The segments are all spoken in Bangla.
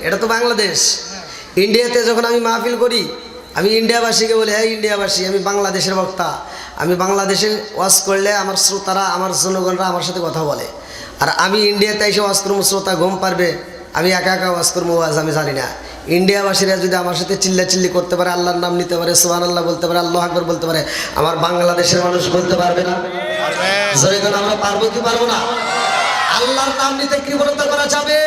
এটা তো বাংলাদেশ। ইন্ডিয়াতে যখন আমি মাহফিল করি, আমি ইন্ডিয়াবাসীকে বলি, হ্যাঁ ইন্ডিয়াবাসী, আমি বাংলাদেশের বক্তা। আমি বাংলাদেশে ওয়াজ করলে আমার শ্রোতারা, আমার জনগণরা আমার সাথে কথা বলে। আর আমি ইন্ডিয়াতে এসে ওয়াজ করবো, শ্রোতা ঘুম পারবে, আমি একা একা ওয়াজ করবো, ওয়াজ আমি জানি না। ইন্ডিয়াবাসীরা যদি আমার সাথে চিল্লাচিল্লি করতে পারে, আল্লাহর নাম নিতে পারে, সুবহানাল্লাহ বলতে পারে, আল্লাহু আকবার বলতে পারে, আমার বাংলাদেশের মানুষ বলতে পারবে না? যখন আমরা পারবো কি পারবো না? আল্লাহর নাম নিতে কৃপণতা করা যাবে?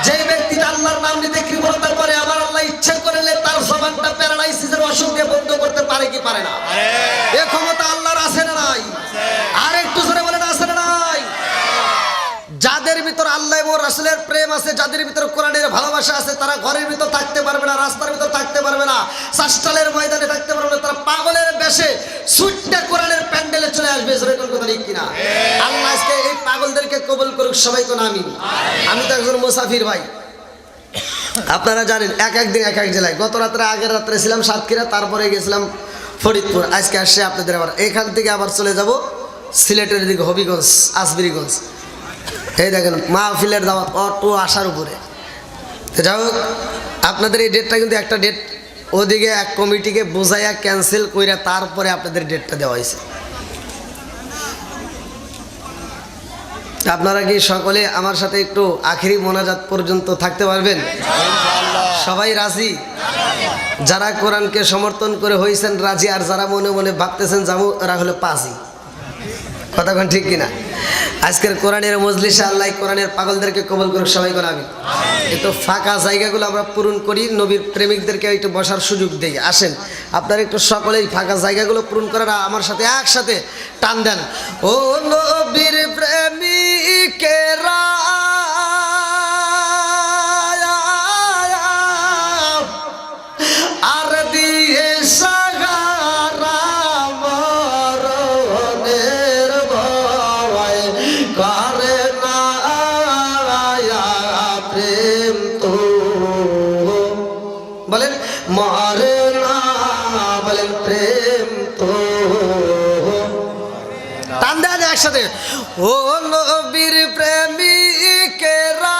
যে ব্যক্তিটা আল্লাহর নাম নিতে কৃপণতা করে, আমার আল্লাহ ইচ্ছা করলে তার জবানটা প্যারালাইসিসের অসুখ দিয়ে বন্ধ করতে পারে কি পারে না? এ ক্ষমতা আল্লাহর আছে না নাই? আর একটু জোরে বলেন, আছে না নাই? যাদের ভিতর আল্লাহ এবং রাসূলের প্রেম আছে, যাদের ভিতর কোরআনের ভালোবাসা আছে, তারা ঘরের ভিতর থাকতে পারবে না, রাস্তার ভিতর থাকতে পারবে না, শাসটালের ময়দানে থাকতে পারবে না, তারা পাগলের বেশে ছুটতে কোরআনের প্যান্ডেলে চলে আসবে। জোরে কোন কথা ঠিক কিনা? আল্লাহ আজকে এই পাগলদেরকে কবুল করুক সবাই, কোন আমিন। আমি তো একজন মুসাফির ভাই, আপনারা জানেন এক এক দিন এক এক জেলায়। গত রাত্রে, আগের রাত্রে ছিলাম সাতক্ষীরা, তারপরে গেছিলাম ফরিদপুর, আজকে আসছে আপনাদের আবার এখান থেকে আবার চলে যাব সিলেটের দিকে, হবিগঞ্জ, আসবিরিগঞ্জ। এই দেখেন মাহফিলের দাওয়াত অটো আসার উপরে। যাই হোক, আপনাদের এই ডেটটা কিন্তু একটা ডেট ওদিকে এক কমিটিকে বোঝাইয়া ক্যান্সেল কইরা তারপরে আপনাদের ডেটটা দেওয়া হয়েছে। আপনারা কি সকলে আমার সাথে একটু আখিরি মোনাজাত পর্যন্ত থাকতে পারবেন? সবাই রাজি? যারা কোরআনকে সমর্থন করে হয়েছেন রাজি, আর যারা মনে মনে ভাবতেছেন যাবো, ওরা হলো পাজি। কথা কোন ঠিক কিনা? আজকের কোরআনের মজলিসে আল্লাহ কোরআনের পাগলদেরকে কবুল করুক সবাই, কোন আমিন। একটু ফাঁকা জায়গাগুলো আমরা পূরণ করি, নবীর প্রেমিকদেরকে একটু বসার সুযোগ দেই। আসেন আপনারা একটু সকলেই ফাঁকা জায়গাগুলো পূরণ করার আমার সাথে একসাথে টান দেন। ও নবীর প্রেমিকেরা আর দিয়ে সাগারা মরণের ভয় করে না প্রেম তো বলেন, মরে না বলেন প্রেম তো। টান দেন একসাথে। ও নবীর প্রেমিকেরা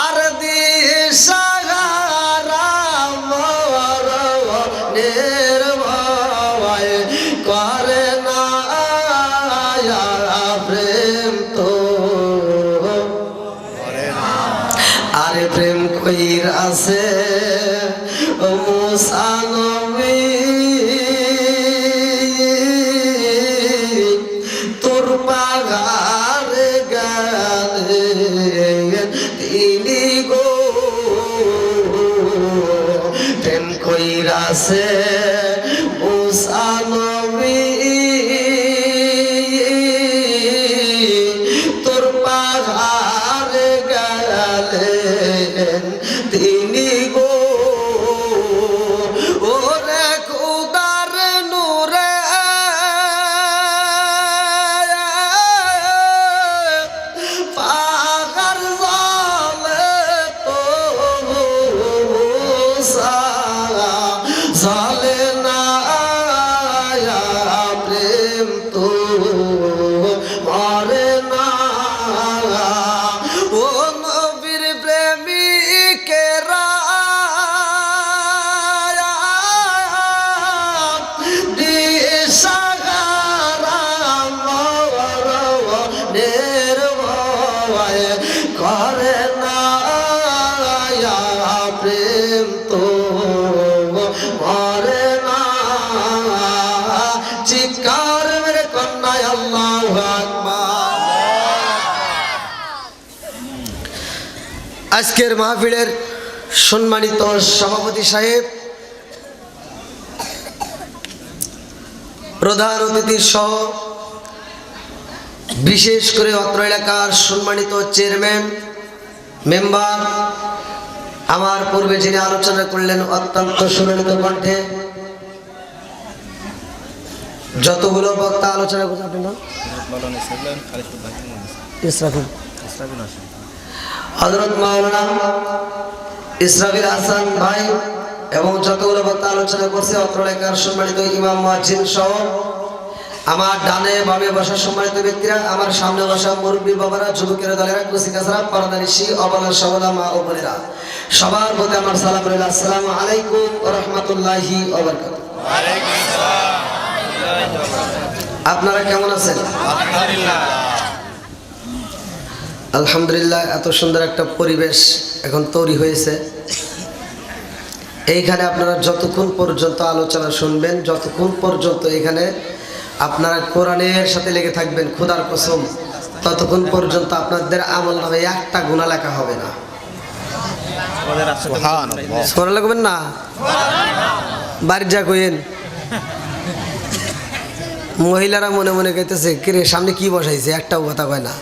আর দিশাহারা মরণের ভয় করে না প্রেম তো। আরে প্রেম কইরাছে মুসা নবী, তোর পাগারে গেলেন তিনি গো। প্রেম কইরাছে মুসা নবী, তোর পাগারে গেলেন তিনি গো। ওরে খুদার নূরে পাগার জালে তো জালে না প্রেম তো মরে না। ও নবীর প্রেমিকেরা দিশাহারা মরণের ভয় করে না প্রেম তো মরে না। চিৎকার মেরে কন্যায় আল্লাহু আকবার। আজকের মাহফিলের সম্মানিত সভাপতি সাহেব, প্রধান অতিথি সহ বিশেষ করে অত্র এলাকার সম্মানিত চেয়ারম্যান, মেম্বার, আমার পূর্বে যিনি আলোচনা করলেন অত্যন্ত সুললিত কণ্ঠে, যতগুলো বক্তা আলোচনা করছেন, আপনার নাম? ইসরাফিল হযরত মাওলানা ইসরাফিল হাসান ভাই এবং যতগুলো বক্তা আলোচনা করছে অত্র এলাকার সম্মানিত ইমাম মুয়াজ্জিন সহ আমার ডানে বামে বসা সম্মানিত ব্যক্তিরা, আমার সামনে বসা মুরব্বী বাবারা, যুবকেরা, দলেরা, কুচিকাছারা, পর্দানিশী, অবলা সবলা মা ও বোনেরা, সবার প্রতি আমার সালাম রইল। আসসালামু আলাইকুম ওয়া রাহমাতুল্লাহি ওয়া বারাকাতুহু। আপনারা কেমন আছেন? আলহামদুলিল্লাহ। এত সুন্দর একটা পরিবেশ এখন তৈরি হয়েছে। এইখানে আপনারা যতক্ষণ পর্যন্ত আলোচনা শুনবেন, যতক্ষণ পর্যন্ত এখানে আপনারা কোরআনের সাথে লেগে থাকবেন, খোদার কসম, ততক্ষণ পর্যন্ত আপনাদের আমল নামে একটা গুনাহ লেখা হবে না। সুবহানাল্লাহ লাগবেন না? বাড়ি যা কইেন। মহিলারা মনে মনে কইতেছে, কিরে সামনে কি বসাইছে, একটাও কথা কয় না।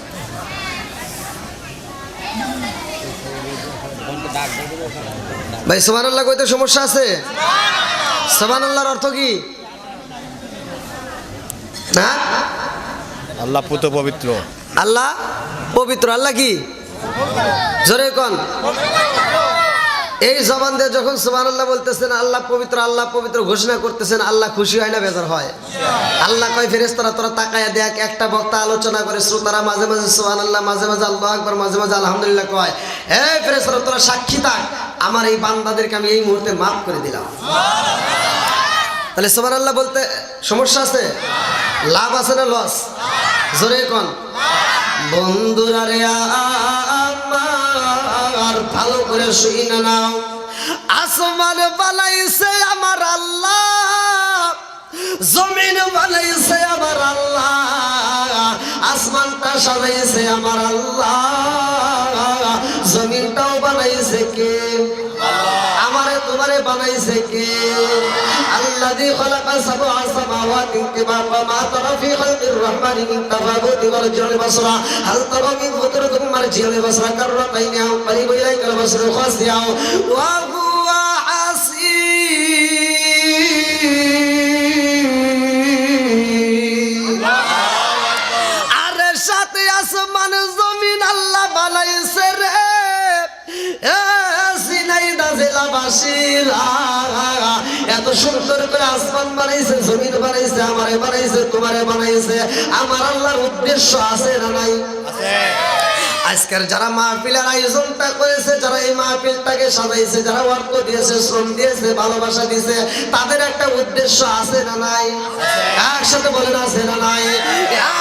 ভাই সুবহানাল্লাহ কইতে সমস্যা আছে? সুবহানাল্লাহর অর্থ কি? না, আল্লাহ পুত পবিত্র। আল্লাহ পবিত্র। আল্লাহ কি? জোরে কোন। এই জবান দিয়ে যখন সুবহানাল্লাহ বলতেছেন, আল্লাহ পবিত্র ঘোষণা করতেছেন, আল্লাহ খুশি হয় না বেজার হয়? আল্লাহ কয়, ফেরেশতারা তোরা তাকায়া দেখ, একটা বক্তা আলোচনা করে, শ্রোতারা মাঝে মাঝে সুবহানাল্লাহ, মাঝে মাঝে আল্লাহু আকবার, মাঝে মাঝে আলহামদুলিল্লাহ কয়। এই ফেরেশতারা তোরা সাক্ষী থাক, আমার এই বান্দাদেরকে আমি এই মুহূর্তে মাফ করে দিলাম। তাহলে সুবহানাল্লাহ বলতে সমস্যা আছে? লাভ আছে না লস? জোরে কোন। বন্ধুরা রে আমার ভালো করে শুনে নাও, আসমান বানাইছে আমার আল্লাহ, জমিন বানাইছে আমার আল্লাহ, আসমানটা সাজাইছে আমার আল্লাহ, জমিনটাও বানাইছে কে? আমারে তোমারে বানাইছে কে? আল্লাযী খালাকা সাবআ সামাওয়াতি তিবাকা মা তারা ফী খালকির রহমানি মিন তাফাউতি ওয়ারজিউল বাসরা হাল তারা মিন ফুতুরিকুম মারজিউল বাসরা কাররাতাইনি আও করিবু ইলাইকাল বাসরু খাসিয়াও ওয়া হুয়া হাসীব। আরে সাথে আসমান জমিন আল্লাহ বানাইছে রে। এত সুন্দর করে আসমান বানাইছে, জমিন বানাইছে, আমারে বানাইছে, তোমারে বানাইছে। আমার আল্লাহর উদ্দেশ্য আছে না নাই? আজকের যারা মাহফিলের আয়োজনটা করেছে, যারা এই মাহফিলটাকে সাজাইছে, যারা অর্থ দিয়েছে, শ্রম দিয়েছে, ভালোবাসা দিয়েছে, তাদের একটা উদ্দেশ্য আছে না নাই? একসাথে বলেন আছে না নাই?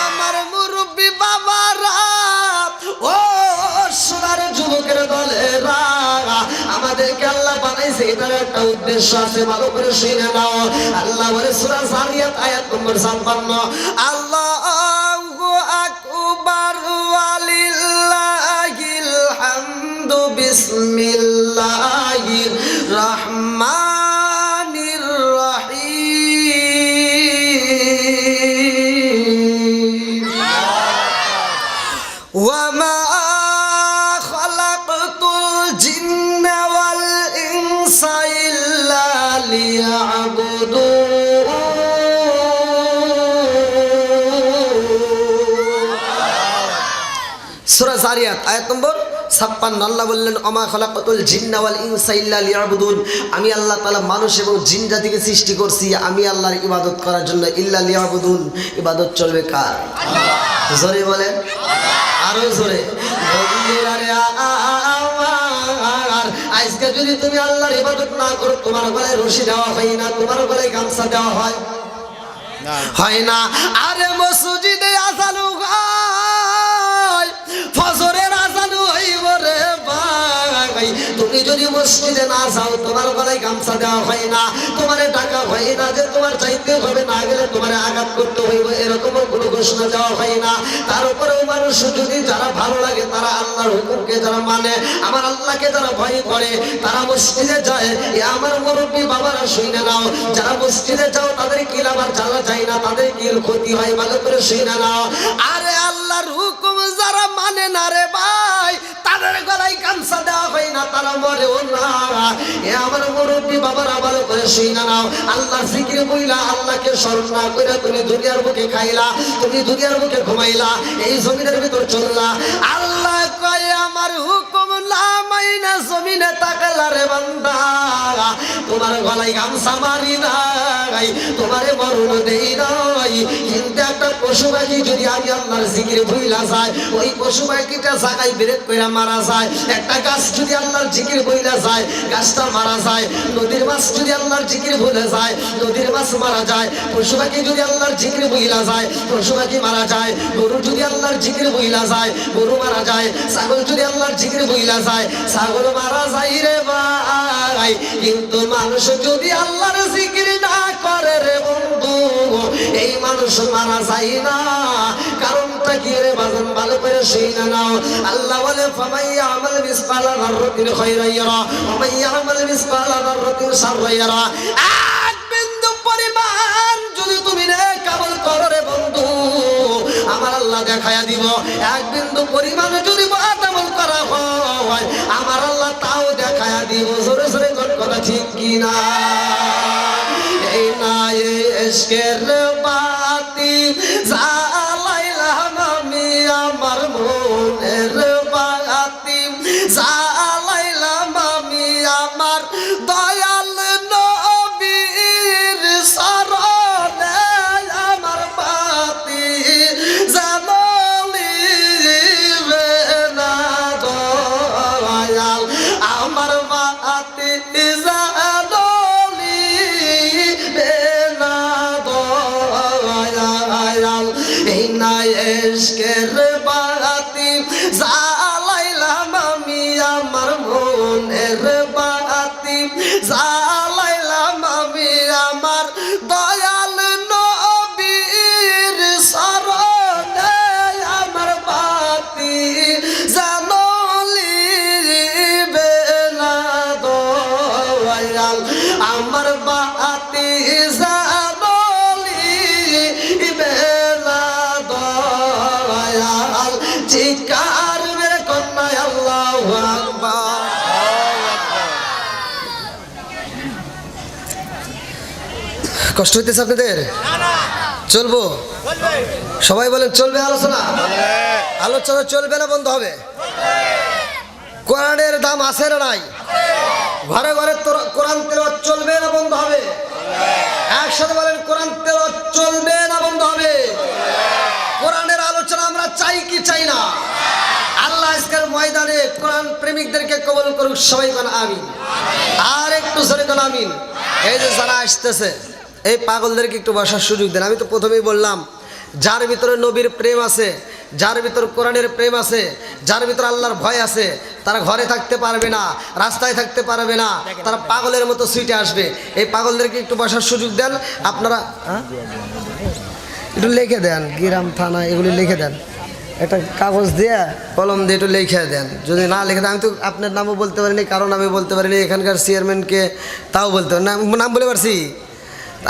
আমার মুরব্বী বাবারা, ও সোনার যুবকের দলেরা, আমাদেরকে আল্লাহ বানাইছে, এটার একটা উদ্দেশ্য আছে। ভালো করে শুনে নাও। আল্লাহ বলে সূরা যারিয়াত আয়াত নম্বর 56, আল্লাহু আকবার ওয়ালিল্লাহিল হামদু বিসমিল্লাহির রহমানির রহিম। ওয়া মা সূরা যারিয়াত আয়াত নম্বর 56, আল্লাহ বললেন, ওমা খালাকাতুল জিন্না ওয়াল ইনসা ইল্লা লিয়াবুদুন। আমি আল্লাহ তাআলা মানুষ এবং জিন জাতিকে সৃষ্টি করছি আমি আল্লাহর ইবাদত করার জন্য। ইল্লা লিয়াবুদুন, ইবাদত চলবে কার? জোরে বলেন, আরো জোরে। আজকে যদি তুমি আল্লাহর ইবাদত না করো, তোমার গলায় রশি দেওয়া হয় না, তোমার গলায় গামছা দেওয়া হয় না। আরে মসজিদে আযান হয়, ফজরের আযান হইব রে ভাই, তুমি যদি মসজিদে না যাও, তোমার গলায় গামছা দেওয়া হয় না, তোমারে ডাকা হয় না যে তোমার চাইতে হবে, না গেলে তোমারে আঘাত করতে হইব, এরকম কোনো ঘোষণা দেওয়া হয় না। তার উপরেও মানুষ যদি যারা ভালো লাগে, তারা আল্লাহর হুকুমকে যারা মানে, আমার আল্লাহকে যারা ভয় করে, তারা মসজিদে যায়। এ আমার মুরব্বী বাবারা শুনে নাও, যারা মসজিদে যাও তাদের কি লাভ আর যারা যায় না তাদের কি ক্ষতি হয়, ভালো করে শুনে নাও। আরে আল্লাহর হুকুম যারা মানে না রে ভাই, তাদের গলায় গামছা দেওয়া হয় না, তারা মরেও না। এ আমার মুরব্বী বাবারা ভালো করে শুনে নাও। আল্লাহ জিকির বইলা, আল্লাহকে স্মরণ না করে তুমি দুনিয়ার বুকে খাইলা, তুমি দুনিয়ার বুকে ঘুমাইলা, এই জমিনের ভিতর চললা। আল্লাহ কয় আমার হুকুম না ময়না জমিনে তাকালা রে বান্দা, তোমার গলায় গামছা মারি নাই, তোমারে মরণ দেই নাই, কিন্তু একটা পশু পাখি যদি আমি আল্লাহর জিকিরে ভুইলা যায়, ওই পশু পাখিটা জায়গায় ব্রেক করে মারা যায়। একটা গাছ যদি আল্লাহর জিকির ভুইলা যায়, গাছটা মারা যায়। নদীর মাছ যদি আল্লাহর জিকির ভুলে যায়, নদীর মাছ মারা যায়। পশু পাখি যদি আল্লাহর জিকির ভুইলা যায়, পশু পাখি মারা যায়। গরু যদি আল্লাহর জিকির ভুইলা যায়, গরু মারা যায়। ছাগল যদি আল্লাহর জিকির ভুইলা যায়, ছাগল মারা যায় রে ভাই। কিন্তু মানুষ যদি আল্লাহর জিকির না করে রে বন্ধু, এই মানুষ মারা যায় না। কারণটা কি রে বাজান, ভালো করে শুনে নাও। আল্লাহ বলে ফামাইয়া আমাল মিসকালা যাররাতিন খায়রান ইয়ারা ওয়া মাইয়া আমাল মিসকালা যাররাতিন শাররান ইয়ারা। এক বিন্দু পরিমাণ যদি তুমি নেক আমল করো রে বন্ধু, আমার আল্লাহ দেখায়া দিব। এক বিন্দু পরিমাণ যদি বদ আমল করা হয়, আমার আল্লাহ তাও দেখায়া দিব। জোরে জোরে কথা ঠিক কি না? এই না এশকের বাতি জ্বালাইলাম আমি, আমার মনের বাতি জ্বালাইলাম আমি, আমার দয়াল নবীর শরণে আমার বাতি জ্বালিবে না দয়াল, আমার বাতি জ্বালিবে না দয়াল। এই না এশকের বাতি জ্বালাইলাম আমি, আমার মনের বাতি জ্বালাইলাম আমি, আমার দয়াল নবীর শরণে আমার বাতি জ্বালিবে না দয়াল, আমার বাতি জ্বালিবে না দয়াল। চিৎকার মেরে কন্যায় আল্লাহু আকবার। কষ্ট হইতেছে আপনাদের? চলবো? সবাই বলেন চলবে আলোচনা? আলোচনা চলবে না বন্ধ হবে? কোরআনের দাম আছে না নাই? ঘরে ঘরে কোরআন তেলাওয়াত চলবে না বন্ধ হবে? একসাথে বলেন কোরআন তেলাওয়াত চলবে না বন্ধ হবে? কোরআনের আলোচনা আমরা চাই কি চাই না? আল্লাহ আজকের ময়দানে কোরআন প্রেমিকদেরকে কবুল করুক, সবাই কোন আমিন। আর একটু জোরে কোন আমিন। এই যে যারা আসতেছে, এই পাগলদেরকে একটু বসার সুযোগ দেন। আমি তো প্রথমেই বললাম, যার ভিতরে নবীর প্রেম আছে, যার ভিতর কোরআনের প্রেম আছে, যার ভিতর আল্লাহর ভয় আছে, তারা ঘরে থাকতে পারবে না, রাস্তায় থাকতে পারবে না, তারা পাগলের মতো সুইটে আসবে। এই পাগলদেরকে একটু বসার সুযোগ দেন আপনারা। একটু লিখে দেন, গ্রাম থানা এগুলি লিখে দেন, একটা কাগজ দিয়ে কলম দিয়ে একটু লিখে দেন। যদি না লিখে দেন, আমি তো আপনার নামও বলতে পারিনি, কারো নামে বলতে পারিনি, এখানকার চেয়ারম্যানকে তাও বলতে পারি না। নাম বলে পারছি?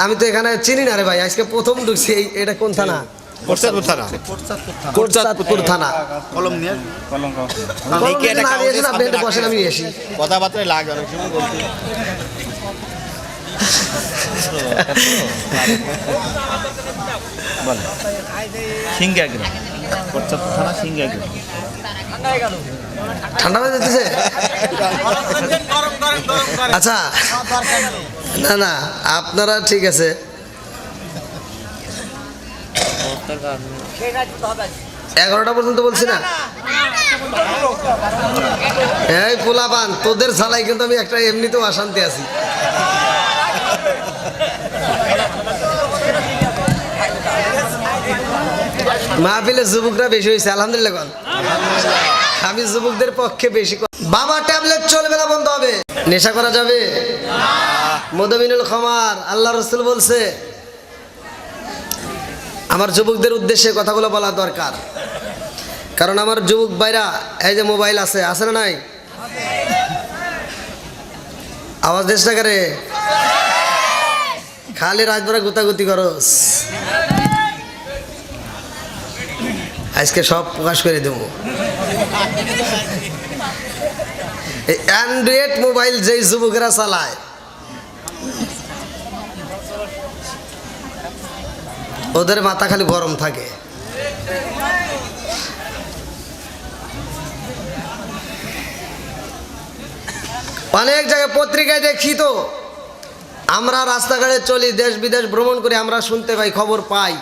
আমি তো এখানে চিনি না রে ভাই, আজকে প্রথম ঢুকছি। এটা কোন থানা? কোটচাঁদপুর থানা। কোটচাঁদপুর থানা। কলম নিয়ে কলম যদি না নিয়ে এসেন, আপনি একটু বসেন, আমি আসি। কথাবার্তায় লাগে অনেক সময় বলতে। সিংহা গ্রাম, কোটচাঁদপুর থানা সিংহা গ্রাম। ঠান্ডা হয়ে যাচ্ছে? আচ্ছা, না না আপনারা ঠিক আছে। 11টা পর্যন্ত বলছি না? এই পোলাপান, তোদের ছালাই কিন্তু আমি একটা এমনিতেও অশান্তি আছি। মাহফিলে যুবকরা বেশি হয়েছে, আলহামদুলিল্লাহ। আমি যুবকদের পক্ষে বেশি। বাবা ট্যাবলেট চলবে না বন্ধ হবে? নেশা করা যাবে? মদমিনুল খামার, আল্লাহ রসুল বলছে। আমার যুবকদের উদ্দেশ্যে কথাগুলো বলা দরকার, কারণ আমার যুবক ভাইরা এই যে মোবাইল আছে না নাই? আওয়াজ দেশ না করে, খালি রাজভরা গুতাগুতি করস। আজকে সব প্রকাশ করে দেব। অ্যান্ড্রয়েড মোবাইল যেই যুবকেরা চালায়, ওদের মাথা খালি গরম থাকে। অনেক জায়গায় পত্রিকায় দেখি তো, আমরা রাস্তাঘাটে চলি, দেশ বিদেশ ভ্রমণ করি, আমরা শুনতে পাই, খবর পাই,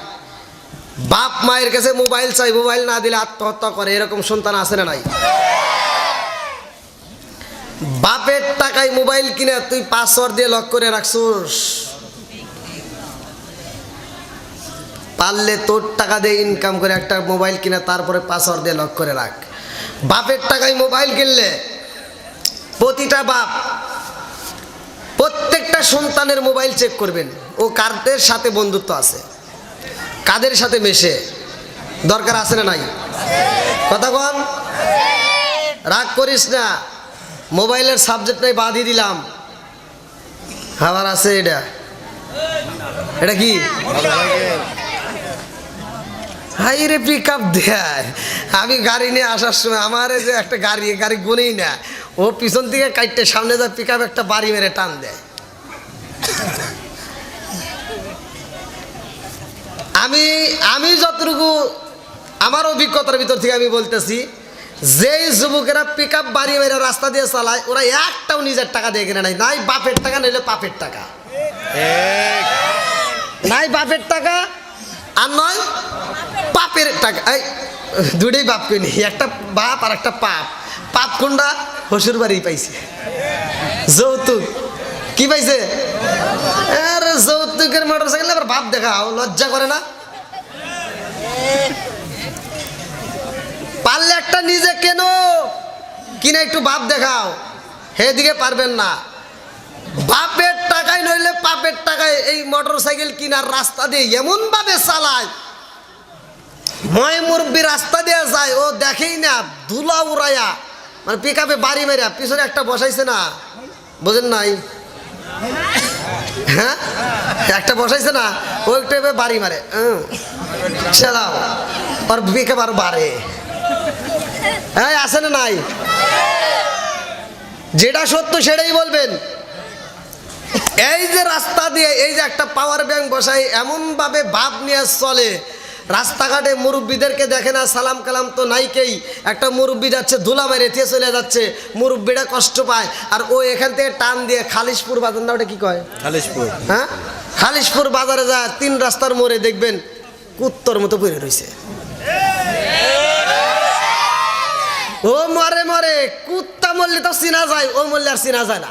বাপ মায়ের কাছে মোবাইল চাই, মোবাইল না দিলে আত্মহত্যা করে, এরকম সন্তান আছে না নাই? বাপের টাকায় মোবাইল কিনে তুই পাসওয়ার্ড দিয়ে লক করে রাখছিস, পারলে তোর টাকা দিয়ে ইনকাম করে একটা মোবাইল কিনে তারপরে পাসওয়ার্ড দিয়ে লক করে রাখ। বাপের টাকায় মোবাইল কিনলে প্রতিটা বাপ প্রত্যেকটা সন্তানের মোবাইল চেক করবেন, ও কাদের সাথে বন্ধুত্ব আছে, কাদের সাথে মেশে, দরকার আছে না নাই? কথা কন, রাগ করিস না, মোবাইলের সাবজেক্ট নাই বাদই দিলাম, আবার আছে এটা, এটা কি হাই রে পিক আপ দেয়। আমি গাড়ি নিয়ে আসার সময় আমার যে একটা গাড়ি গুনেই না, ও পিছন থেকে কাটতে সামনে যা পিক আপ একটা বাড়ি মেরে টান দেয়। আমি যতটুকু আমার অভিজ্ঞতার ভিতর থেকে আমি বলতেছি, যেই যুবকেরা পিক আপ বাড়ি মেরে রাস্তা দিয়ে চালায়, ওরা একটাও নিজের টাকা দিয়ে কিনে নাই বাপের টাকা, নইলে পাপের টাকা, নাই বাপের টাকা আর নয় পাপের টাকা। এই দুটোই বাপ কিনি, একটা বাপ আর একটা পাপ। পাপ কোনটা? শ্বশুর বাড়ি পাইছে, যৌতুক কি পাইছে? আরে যৌতুকের মোটর সাইকেল আবার বাপ দেখাও, লজ্জা করে না? পারলে একটা নিজে কেন কিনে একটু বাপ দেখাও, সেদিকে পারবেন না। বাপের টাকায় নইলে পাপের টাকায় এই মোটর সাইকেল কিনার রাস্তা দিয়ে এমন ভাবে চালায়, ময় মুরব্বী রাস্তা দিয়ে যায়, ও দেখেই না, ধুলা উড়াইয়া, মানে পিক আপে বাড়ি মেরা, পিছনে একটা বসাইছে না, বোঝেন নাই? হ্যাঁ, একটা বসাইছে না, ও একটু বাড়ি মারে, চালাও, আর পিক আপ আর বাড়ে। হ্যাঁ, আছে না নাই? যেটা সত্য সেটাই বলবেন। এই যে রাস্তা দিয়ে এই যে একটা পাওয়ার ব্যাংক বসাই, এমনভাবে ভাব নিয়ে চলে, রাস্তাঘাটে মুরব্বীদেরকে দেখে না, সালাম কালাম তো নাইকেই, একটা মুরব্বী যাচ্ছে ধুলা মেরে দিয়ে চলে যাচ্ছে, মুরব্বীটা কষ্ট পায়, আর ও এখান থেকে টান দিয়ে খালিশপুর বাজার, না ওটা কি কয়, খালিশপুর, হ্যাঁ, খালিশপুর বাজারে যায়, 3 রাস্তার মোড়ে দেখবেন কুত্তর মতো পড়ে রয়েছে। ও মরে মরে, কুত্তা মরলে তো চিনা যায়, ও মরলে আর চিনা যায় না,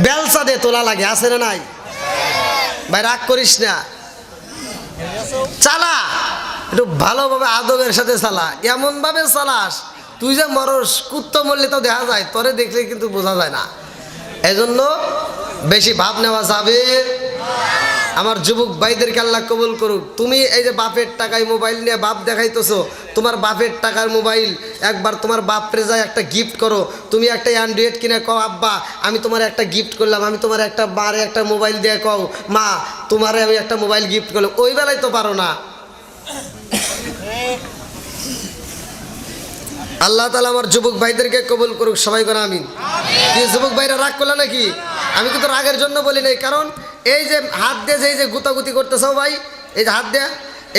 বেলসা দিয়ে তোলা লাগে, আছে না নাই? ভাই রাগ করিস না, চালা একটু ভালোভাবে আদবের সাথে চালা, এমন ভাবে চালাস তুই যে মরস, কুত্তা মরলে তো দেখা যায়, তোরে দেখলে কিন্তু বোঝা যায় না। এজন্য বেশি ভাব নেওয়া যাবে। আমার যুবক ভাইদেরকে আল্লাহ কবুল করুক। তুমি এই যে বাপের টাকায় মোবাইল নিয়ে বাপ দেখাইতেছো, তোমার বাপের টাকার মোবাইল, একবার তোমার বাপরে যায় একটা গিফট করো। তুমি একটা অ্যান্ড্রয়েড কিনে কও, আব্বা আমি তোমার একটা গিফট করলাম, আমি তোমার একটা বারে একটা মোবাইল দিয়ে কও, মা তোমারে আমি একটা মোবাইল গিফট করলাম, ওই বেলায় তো পারো না। আল্লাহ তাআলা আমার যুবক ভাইদেরকে কবুল করুক, সবাই করে আমিন। কি যুবক ভাইরা রাগ করলো নাকি? আমি কিন্তু রাগের জন্য বলি নাই, কারণ এই যে হাত দিয়ে যে গুতাগুতি করতেছো ভাই, এই যে হাত দেয়া,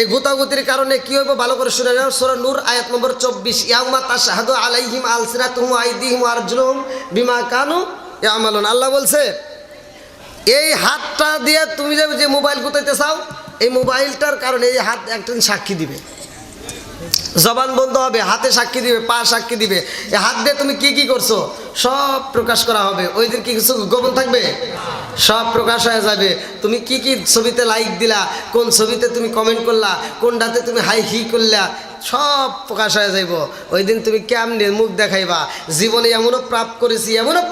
এই গুতাগুতির কারণে কি হইব ভালো করে শুনে নাও। সূরা নূর আয়াত নম্বর 24, ইয়াউমা তাশহাদু আলাইহিম আলসিনাতুহুম ওয়া আইদিহিম ওয়া আরজুলুহুম বিমা কানু ইয়ামালুন। আল্লাহ বলছে এই হাতটা দিয়ে তুমি যে মোবাইল গুতাইতে চাও, এই মোবাইলটার কারণে এই হাত একদিন সাক্ষী দিবে, জবান বন্ধ হবে, হাতে সাক্ষী দিবে, পা সাক্ষী দিবে। এই হাত দিয়ে তুমি কি কি করছো সব প্রকাশ করা হবে। ওই দিন কি কিছু গোপন থাকবে? সব প্রকাশ হয়ে যাবে। তুমি কি কি ছবিতে লাইক দিলা, কোন ছবিতে তুমি কমেন্ট করলা, কোনটাতে তুমি হাই হি করলা, সব প্রকাশ হয়ে যাইব। ওই দিন তুমি কেমনে মুখ দেখাইবা? জীবনে এমনও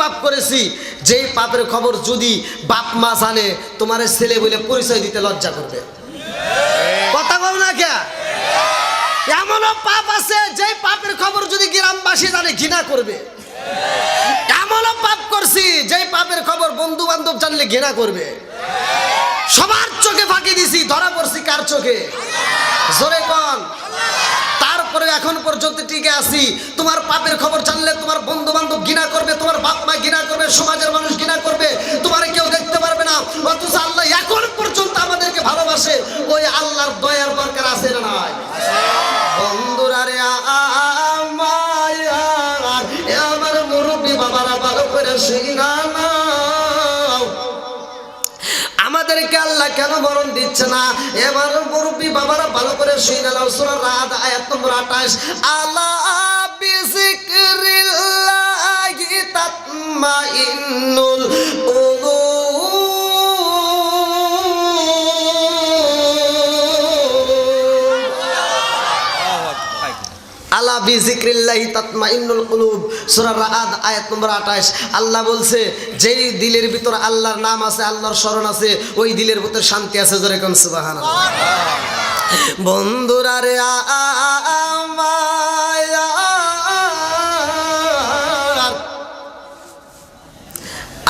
পাপ করেছি যেই পাপের খবর যদি বাপ মা জানে, তোমার ছেলে বলে পরিচয় দিতে লজ্জা করবে। কথা বল না কে? এমনও পাপ আছে যে পাপের খবর যদি গ্রামবাসী জানে ঘৃণা করবে। এমনও পাপ করছি যে পাপের খবর বন্ধু বান্ধব জানলে ঘৃণা করবে। সবার চোখে ফাঁকি দিছি, ধরা পড়ছি কার চোখে? জোরে কোন? তারপরে এখন পর্যন্ত টিকে আছি। তোমার পাপের খবর জানলে তোমার বন্ধু বান্ধব ঘৃণা করবে, তোমার বাপ মা ঘৃণা করবে, সমাজের মানুষ ঘৃণা করবে, তোমার কেউ দেখতে পারবে না। অথচ আল্লাহ এখন পর্যন্ত আমাদেরকে ভালোবাসে। ওই আল্লাহর দয়ার দরকার আছে না নাই? বন্ধুরা রে আমার মুরব্বী বাবারা ভালো করে শুইনা নাও। আমাদেরকে আল্লাহ কেন মরণ দিচ্ছে না? এবার মুরব্বী বাবারা ভালো করে শুনে নাও, সূরা রাদ আয়াত নম্বর 28, আলা বিযিকরিল্লাহি তাতমাইন্নুল আলা বিযিকরিল্লাহি তাতমাইন্নুল কুলুব, সূরা রাদ আয়াত নম্বর 28। আল্লাহ বলছে যেই দিলের ভিতর আল্লাহর নাম আছে, আল্লাহর স্মরণ আছে, ওই দিলের ভিতর শান্তি আছে। জোরে কোন সুবহানাল্লাহ। বন্ধুরা রে আমার,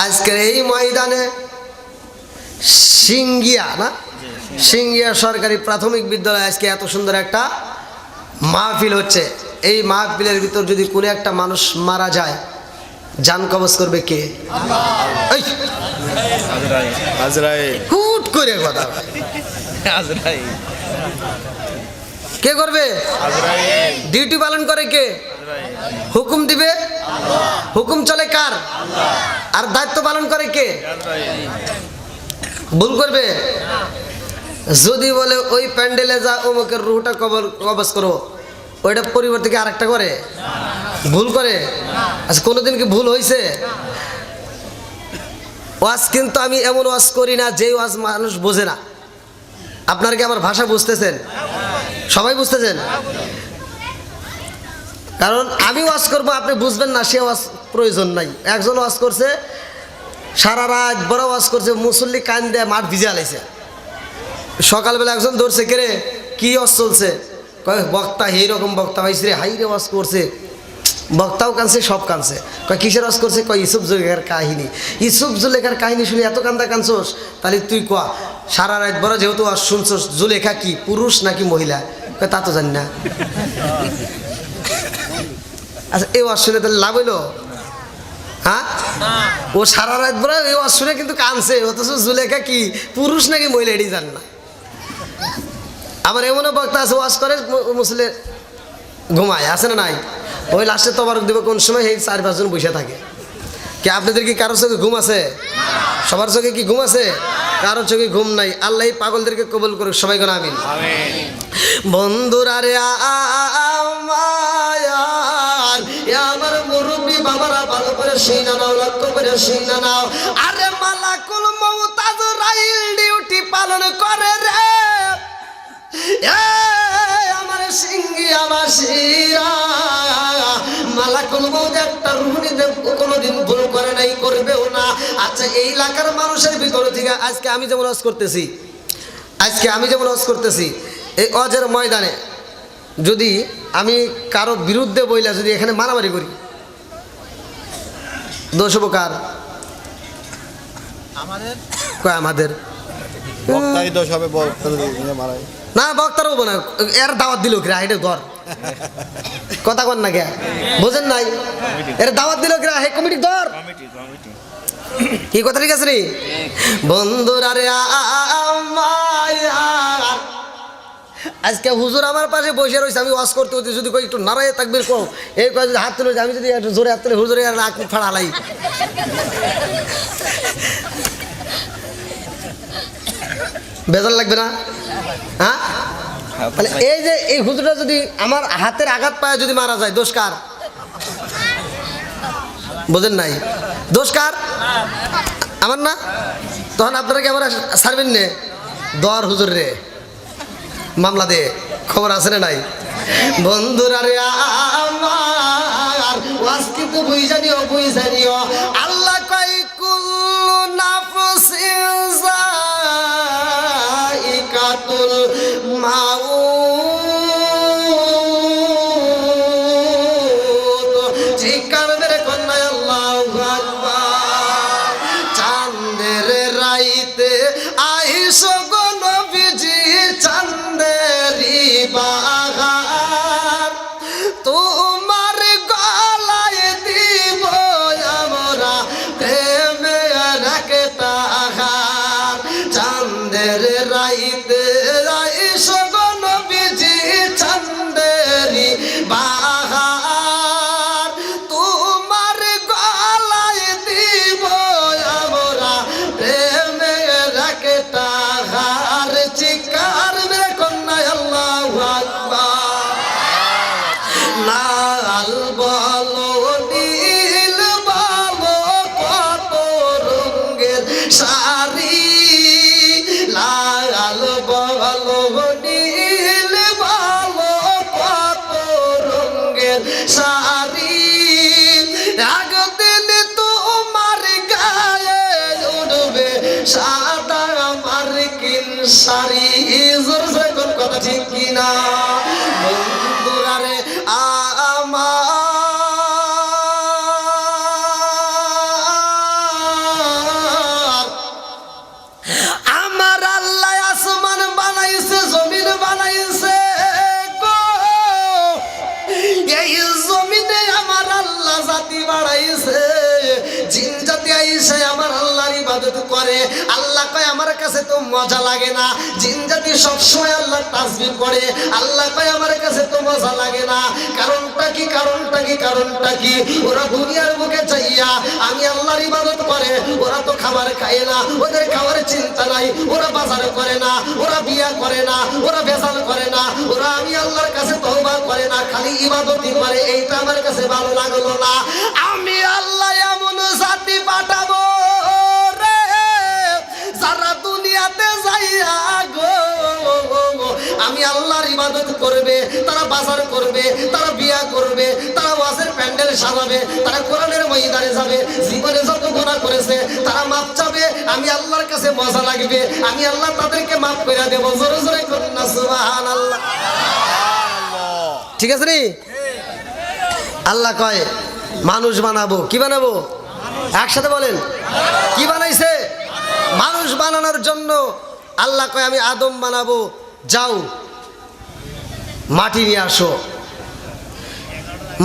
আজকের এই ময়দানে সিঙ্গিয়া না, সিঙ্গিয়া সরকারি প্রাথমিক বিদ্যালয়ে আজকে এত সুন্দর একটা মাহফিল হচ্ছে। এই মাহফিলের ভিতর যদি কোনো একটা মানুষ মারা যায়, জান কবজ করবে কে? এই আজরাইল হুট করে কথা আজরাইল কে করবে? আজরাইল ডিউটি পালন করে কে? হুকুম দিবে, হুকুম চলে কার? আর দায়িত্ব পালন করে কে? ভুল করবে যদি বলে ওই প্যান্ডেলে যা অমুকের রুহটা কবজ করো, ওইটা পরিবর্তে কি আরেকটা করে? ভুল করে? আচ্ছা কোনোদিন কি ভুল হয়েছে? ওয়াজ কিন্তু আমি এমন ওয়াজ করি না যে ওয়াজ মানুষ বোঝে না। আপনারা কি আমার ভাষা বুঝতেছেন? সবাই বুঝতেছেন? কারণ আমি ওয়াজ করবো, আপনি বুঝবেন না, সে ওয়াজ প্রয়োজন নাই। একজন ওয়াজ করছে, সারা রাত বড় ওয়াজ করছে, মুসল্লি কান দেয় মাঠ ভিজে আলাইছে। সকালবেলা একজন ধরছে, কে রে কি ওয়াজ চলছে? কয় বক্তা এইরকম বক্তা হয়েছে রে, হাই রে ওয়াজ করছে। বক্তাও কানছে, সব কানছে। কয় কিসের ওয়াজ করছে? কয় ইউসুফ জুলেখার কাহিনী। ইউসুফ জুলেখার কাহিনী শুনে এত কান্দা কানছোস? তাহলে তুই কয়া সারা রাত বড় যেহেতু ওয়াজ শুনছোস, জুলেখা কি পুরুষ নাকি মহিলা? কয় তা তো জানি না। আচ্ছা এই ওয়াজ শুনে তাহলে লাভ হইলো? হ্যাঁ, ও সারা রাত বড় এই ওয়াজ শুনে কিন্তু কানছে, অথচ জুলেখা কি পুরুষ নাকি মহিলা এটি জান না। আবার এমনও বক্তা আছে ওয়াজ করে মুসলে ঘুমায়, আছে না নাই? ওই লাস্টে তবারক দেবে কোন সময়, এই 4-5 জন বসে থাকে। কি আপনাদের কি কারোর চোখে ঘুম আছে? সবার চোখে কি ঘুম আছে? কারোর চোখে ঘুম নাই। আল্লাহ এই পাগলদেরকে কবুল করুক, সবাই কোন আমিন। বন্ধুরা রে আমার মুরব্বী বাবারা ভালো করে শুইনা নাও, লক্ষ্য করে শুইনা নাও। আরে মালাকুল মউত আজরাইল ডিউটি পালন করে রে আমার সিঙ্গিয়াবাসীরা। মালাকুল মউত একটা রূহ নিতে কোনোদিন ভুল করে নাই, করবেও না। আচ্ছা এই এলাকার মানুষের ভিতরে থেকে আজকে আমি যেমন ওয়াজ করতেছি, এই ওয়াজের ময়দানে যদি আমি কারো বিরুদ্ধে বইলা যদি এখানে মারামারি করি, দোষ হবো কার? আমাদের বক্তাই দোষ হবে, বক্তা মারাই না, বক্তার হবো না। এর দাওয়াত দিল কিরা, এটা ধর কথা কন না কে বোঝেন নাই? এর দাওয়াত দিল কিরা, হে কমিটি ধর। কি কথা ঠিক আছে রে বন্ধুরা রে আজকে হুজুর আমার পাশে বসে রয়েছে, আমি ওয়াজ করতে হতে যদি কই একটু নারায় তাকবীর কও, এই কয় যদি হাত তুলে, আমি যদি একটু জোরে হাত তুলে হুজুরে আর নাক ফাড়ালাই। বেজার লাগবে না? হ্যাঁ, তাহলে এই যে এই হুজুরটা যদি আমার হাতের আঘাত পায় যদি মারা যায়, দোষ কার? বোঝেন নাই? দোষ কার? আমার না? তখন আপনারা কি আমার ছাড়বেন নে? দর হুজুর রে মামলা দে, খবর আছে না নাই? বন্ধুরা রে আমার ওয়াজ কিন্তু বুঝানিও আল্লাহ কয় কুল্লু নাফসিন যায়িকাতুল মাউত। ঠিক কারণে কন্যা আল্লাহু আকবার। চাঁদের রাইতে আইসো গো নবীজি, চাঁদেরি বাহার তোমার গলায় দিব আমরা লাল বলো নীল বলো কত রঙের শাড়ি, লাল বলো নীল বলো কত রঙের শাড়ি, একদিন তোমার গায়ে উঠবে সাদা মার্কিন শাড়ি। জোর জোরে কোন কথা ঠিক কিনা বন্ধুরা রে আমার আল্লাহ আসমান বানাইছে জমিন বানাইছে গো, এই জমিনে আমার আল্লাহ জাতি বাড়াইছে, জিন জাতি আইসে আমার আল্লাহর ইবাদত করে। আল্লাহ কয় আমার কাছে তো মজা লাগে না, জিন জাতি সবসময় আল্লাহ তাসবিহ করে। আল্লাহ কয় আমার কাছে তো মজা লাগে না, কারণটা কি কারণটা কি কারণটা কি? ওরা দুনিয়ার বুকে চাইয়া আমি আল্লাহর ইবাদত করে, ওরা তো খাবার খায় না, ওদের খাবারের চিন্তা নাই, ওরা বাজার করে না, ওরা বিয়া করে না, ওরা ভেজাল করে না, ওরা আমি আল্লাহর কাছে তওবা করে না, খালি ইবাদতই করে। এইটা আমার কাছে ভালো লাগলো না। আমি আল্লাহ এমন জাতি পাঠাবো রে যারা দুনিয়াতে যাইয়া গো আমি আল্লাহর ইবাদত করবে, তারা বাজার করবে, তারা বিয়া করবে, তারা ওয়াজের প্যান্ডেল সাজাবে, তারা কোরআনের ময়দানে যাবে, জীবনে যত গুনাহ করেছে তারা মাপ চাবে, আমি আল্লাহর কাছে মজা লাগবে, আমি আল্লাহ তাদেরকে মাফ করে দেব। জোরে জোরে করুন না সুবহানাল্লাহ। ঠিক আছে নি? আল্লাহ কয় মানুষ বানাবো। কি বানাবো? একসাথে বলেন, কি বানাইছে? মানুষ বানানোর জন্য আল্লাহ কয় আমি আদম বানাবো, যাও মাটি নিয়ে আসো।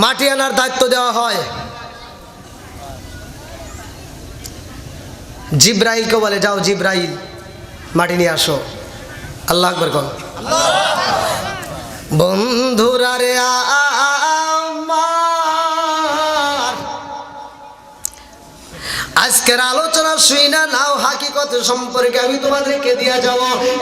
মাটি আনার দায়িত্ব দেওয়া হয় জিব্রাইলকে, বলে যাও জিব্রাইল মাটি নিয়ে আসো। আল্লাহ আকবার কোন। বন্ধুরা রে আমার আজকের আলোচনা শুই না নাও হাকিকত সম্পর্কে আমি তোমাদেরকে দিয়া যাব।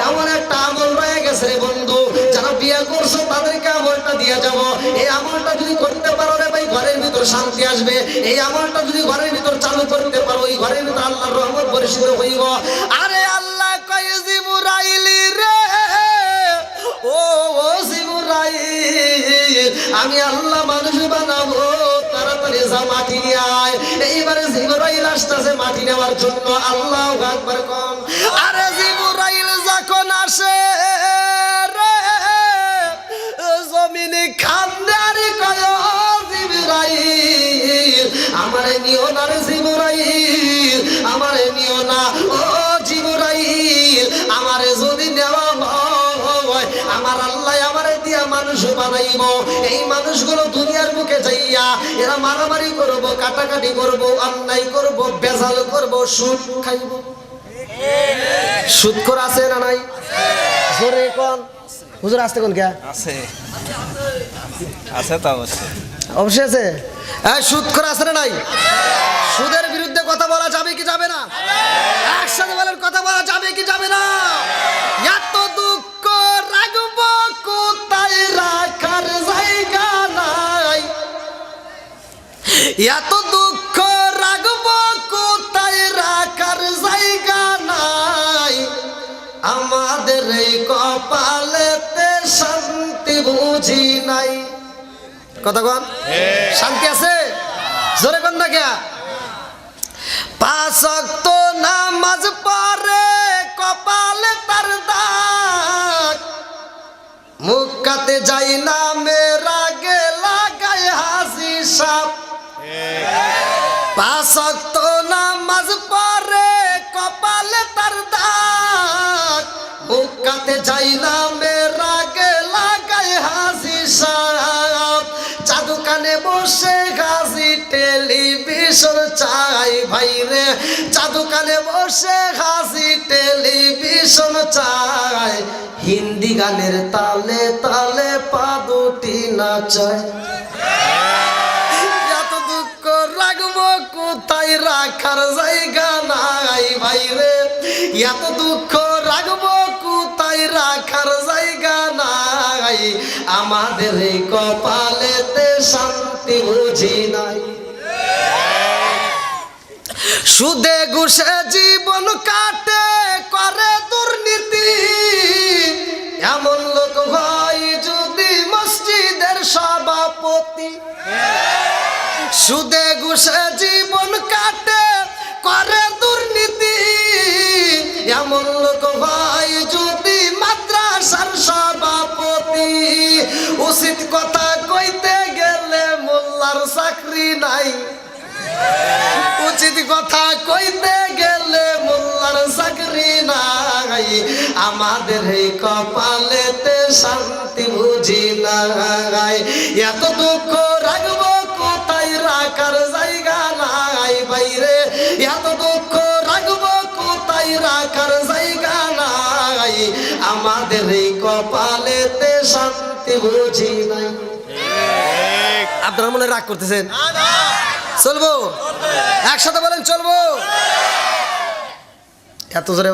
এমন একটা আমল রয়ে গেছে রে বন্ধু, যারা বিয়ে করছো তাদেরকে আমলটা দিয়া যাব। এই আমলটা যদি করতে পারো রে ভাই, ঘরের ভিতর শান্তি আসবে। এই আমলটা যদি ঘরের ভিতর চালু করতে পারো, ওই ঘরের ভিতর আল্লাহর রহমত বর্ষিত হইব। আরে আল্লাহ কয় জিবরাইল রে, ও জিবরাইল আমি আল্লাহ মানুষ বানাবো, তাড়াতাড়ি যা মাটি নিয়ে আয়। এইবারে জিবরাইল আসতেছে মাটি নেওয়ার জন্য। আল্লাহু আকবার কোন। আরে জিবরাইল যখন আসে রে জমিনে খান্দারি কয় জিবরাইল আমারে নিও না রে জিবরাইল, আমারে নিও না ও জিবরাইল, আমারে যদি নেওয়া হয় আমার আল্লাহ আমারে দিয়া মানুষ বানাইব। এই মানুষগুলো দুনিয়ার বুকে যাইয়া এরা মারামারি করব, কাটাকাটি করব, অন্যায় করব, বেজাল করব, সুদ খাইব। সুদ করে আছে না নাই? জোরে কোন হুজুর, আসতে কোন কে আছে, আছে তো অবশ্যই, অবশ্যই আছে। সুদ করে আছে না নাই? সুদের বিরুদ্ধে কথা বলা যাবে কি যাবে না? একসাথে বলেন, কথা বলা যাবে কি যাবে না? এত দুঃখ রাখবো কোথায়, রাখার জায়গা নাই। এত দুঃখ রাখবো কোথায়, রাখার জায়গা নাই। আমাদের এই কপালেতে শান্তি বুঝি নাই। কথা কন, শান্তি আছে? জোরে কন না কে? 5 ওয়াক্ত নামাজ পড়ে কপালে তার দাগ, মুক্কাতে যাই না মেরা গে লাগায় হাসি সাপ। 5 ওয়াক্ত নামাজ পড়ে কপালে তার দাগ, মুক্কাতে যাই না মেরা গে লাগায় হাসি সাপ। চাদু কানে বসে হাসি টেলিভিশন চাই ভাই রে, চাদু কানে বসে হাসি টেলিভিশন চাই। হিন্দি গানের তালে তালে পা দুটি নাচায়। এত দুঃখ রাখবো কোথায়, রাখার জায়গা নাই ভাই রে। এত দুঃখ রাখবো কোথায়, রাখার জায়গা নাই। আমাদের এই কপালেতে শান্তি বুঝি নাই। সুদে ঘুষে জীবন কাটে করে দুর্নীতি, এমন লোক হয় যদি মসজিদের সভাপতি। সুদে ঘুষে জীবন কাটে করে দুর্নীতি, এমন লোক হয় যদি মাদ্রাসার সভাপতি। উচিত কথা কইতে গেলে মোল্লার চাকরি নাই, উচিত কথা কইতে গেলে মোল্লার চাকরি নাই। আমাদের এই কপালেতে শান্তি বুঝি নাই। এত দুঃখ রাখবো কোথায়, রাখার জায়গা নাই বাইরে। এত দুঃখ রাখবো কোথায়, রাখার জায়গা নাই। আমাদের এই কপালেতে শান্তি বুঝি নাই। আপনারা মনে রাগ করতেছেন? চলবো একসাথে বলেন চলবো। এত জোরে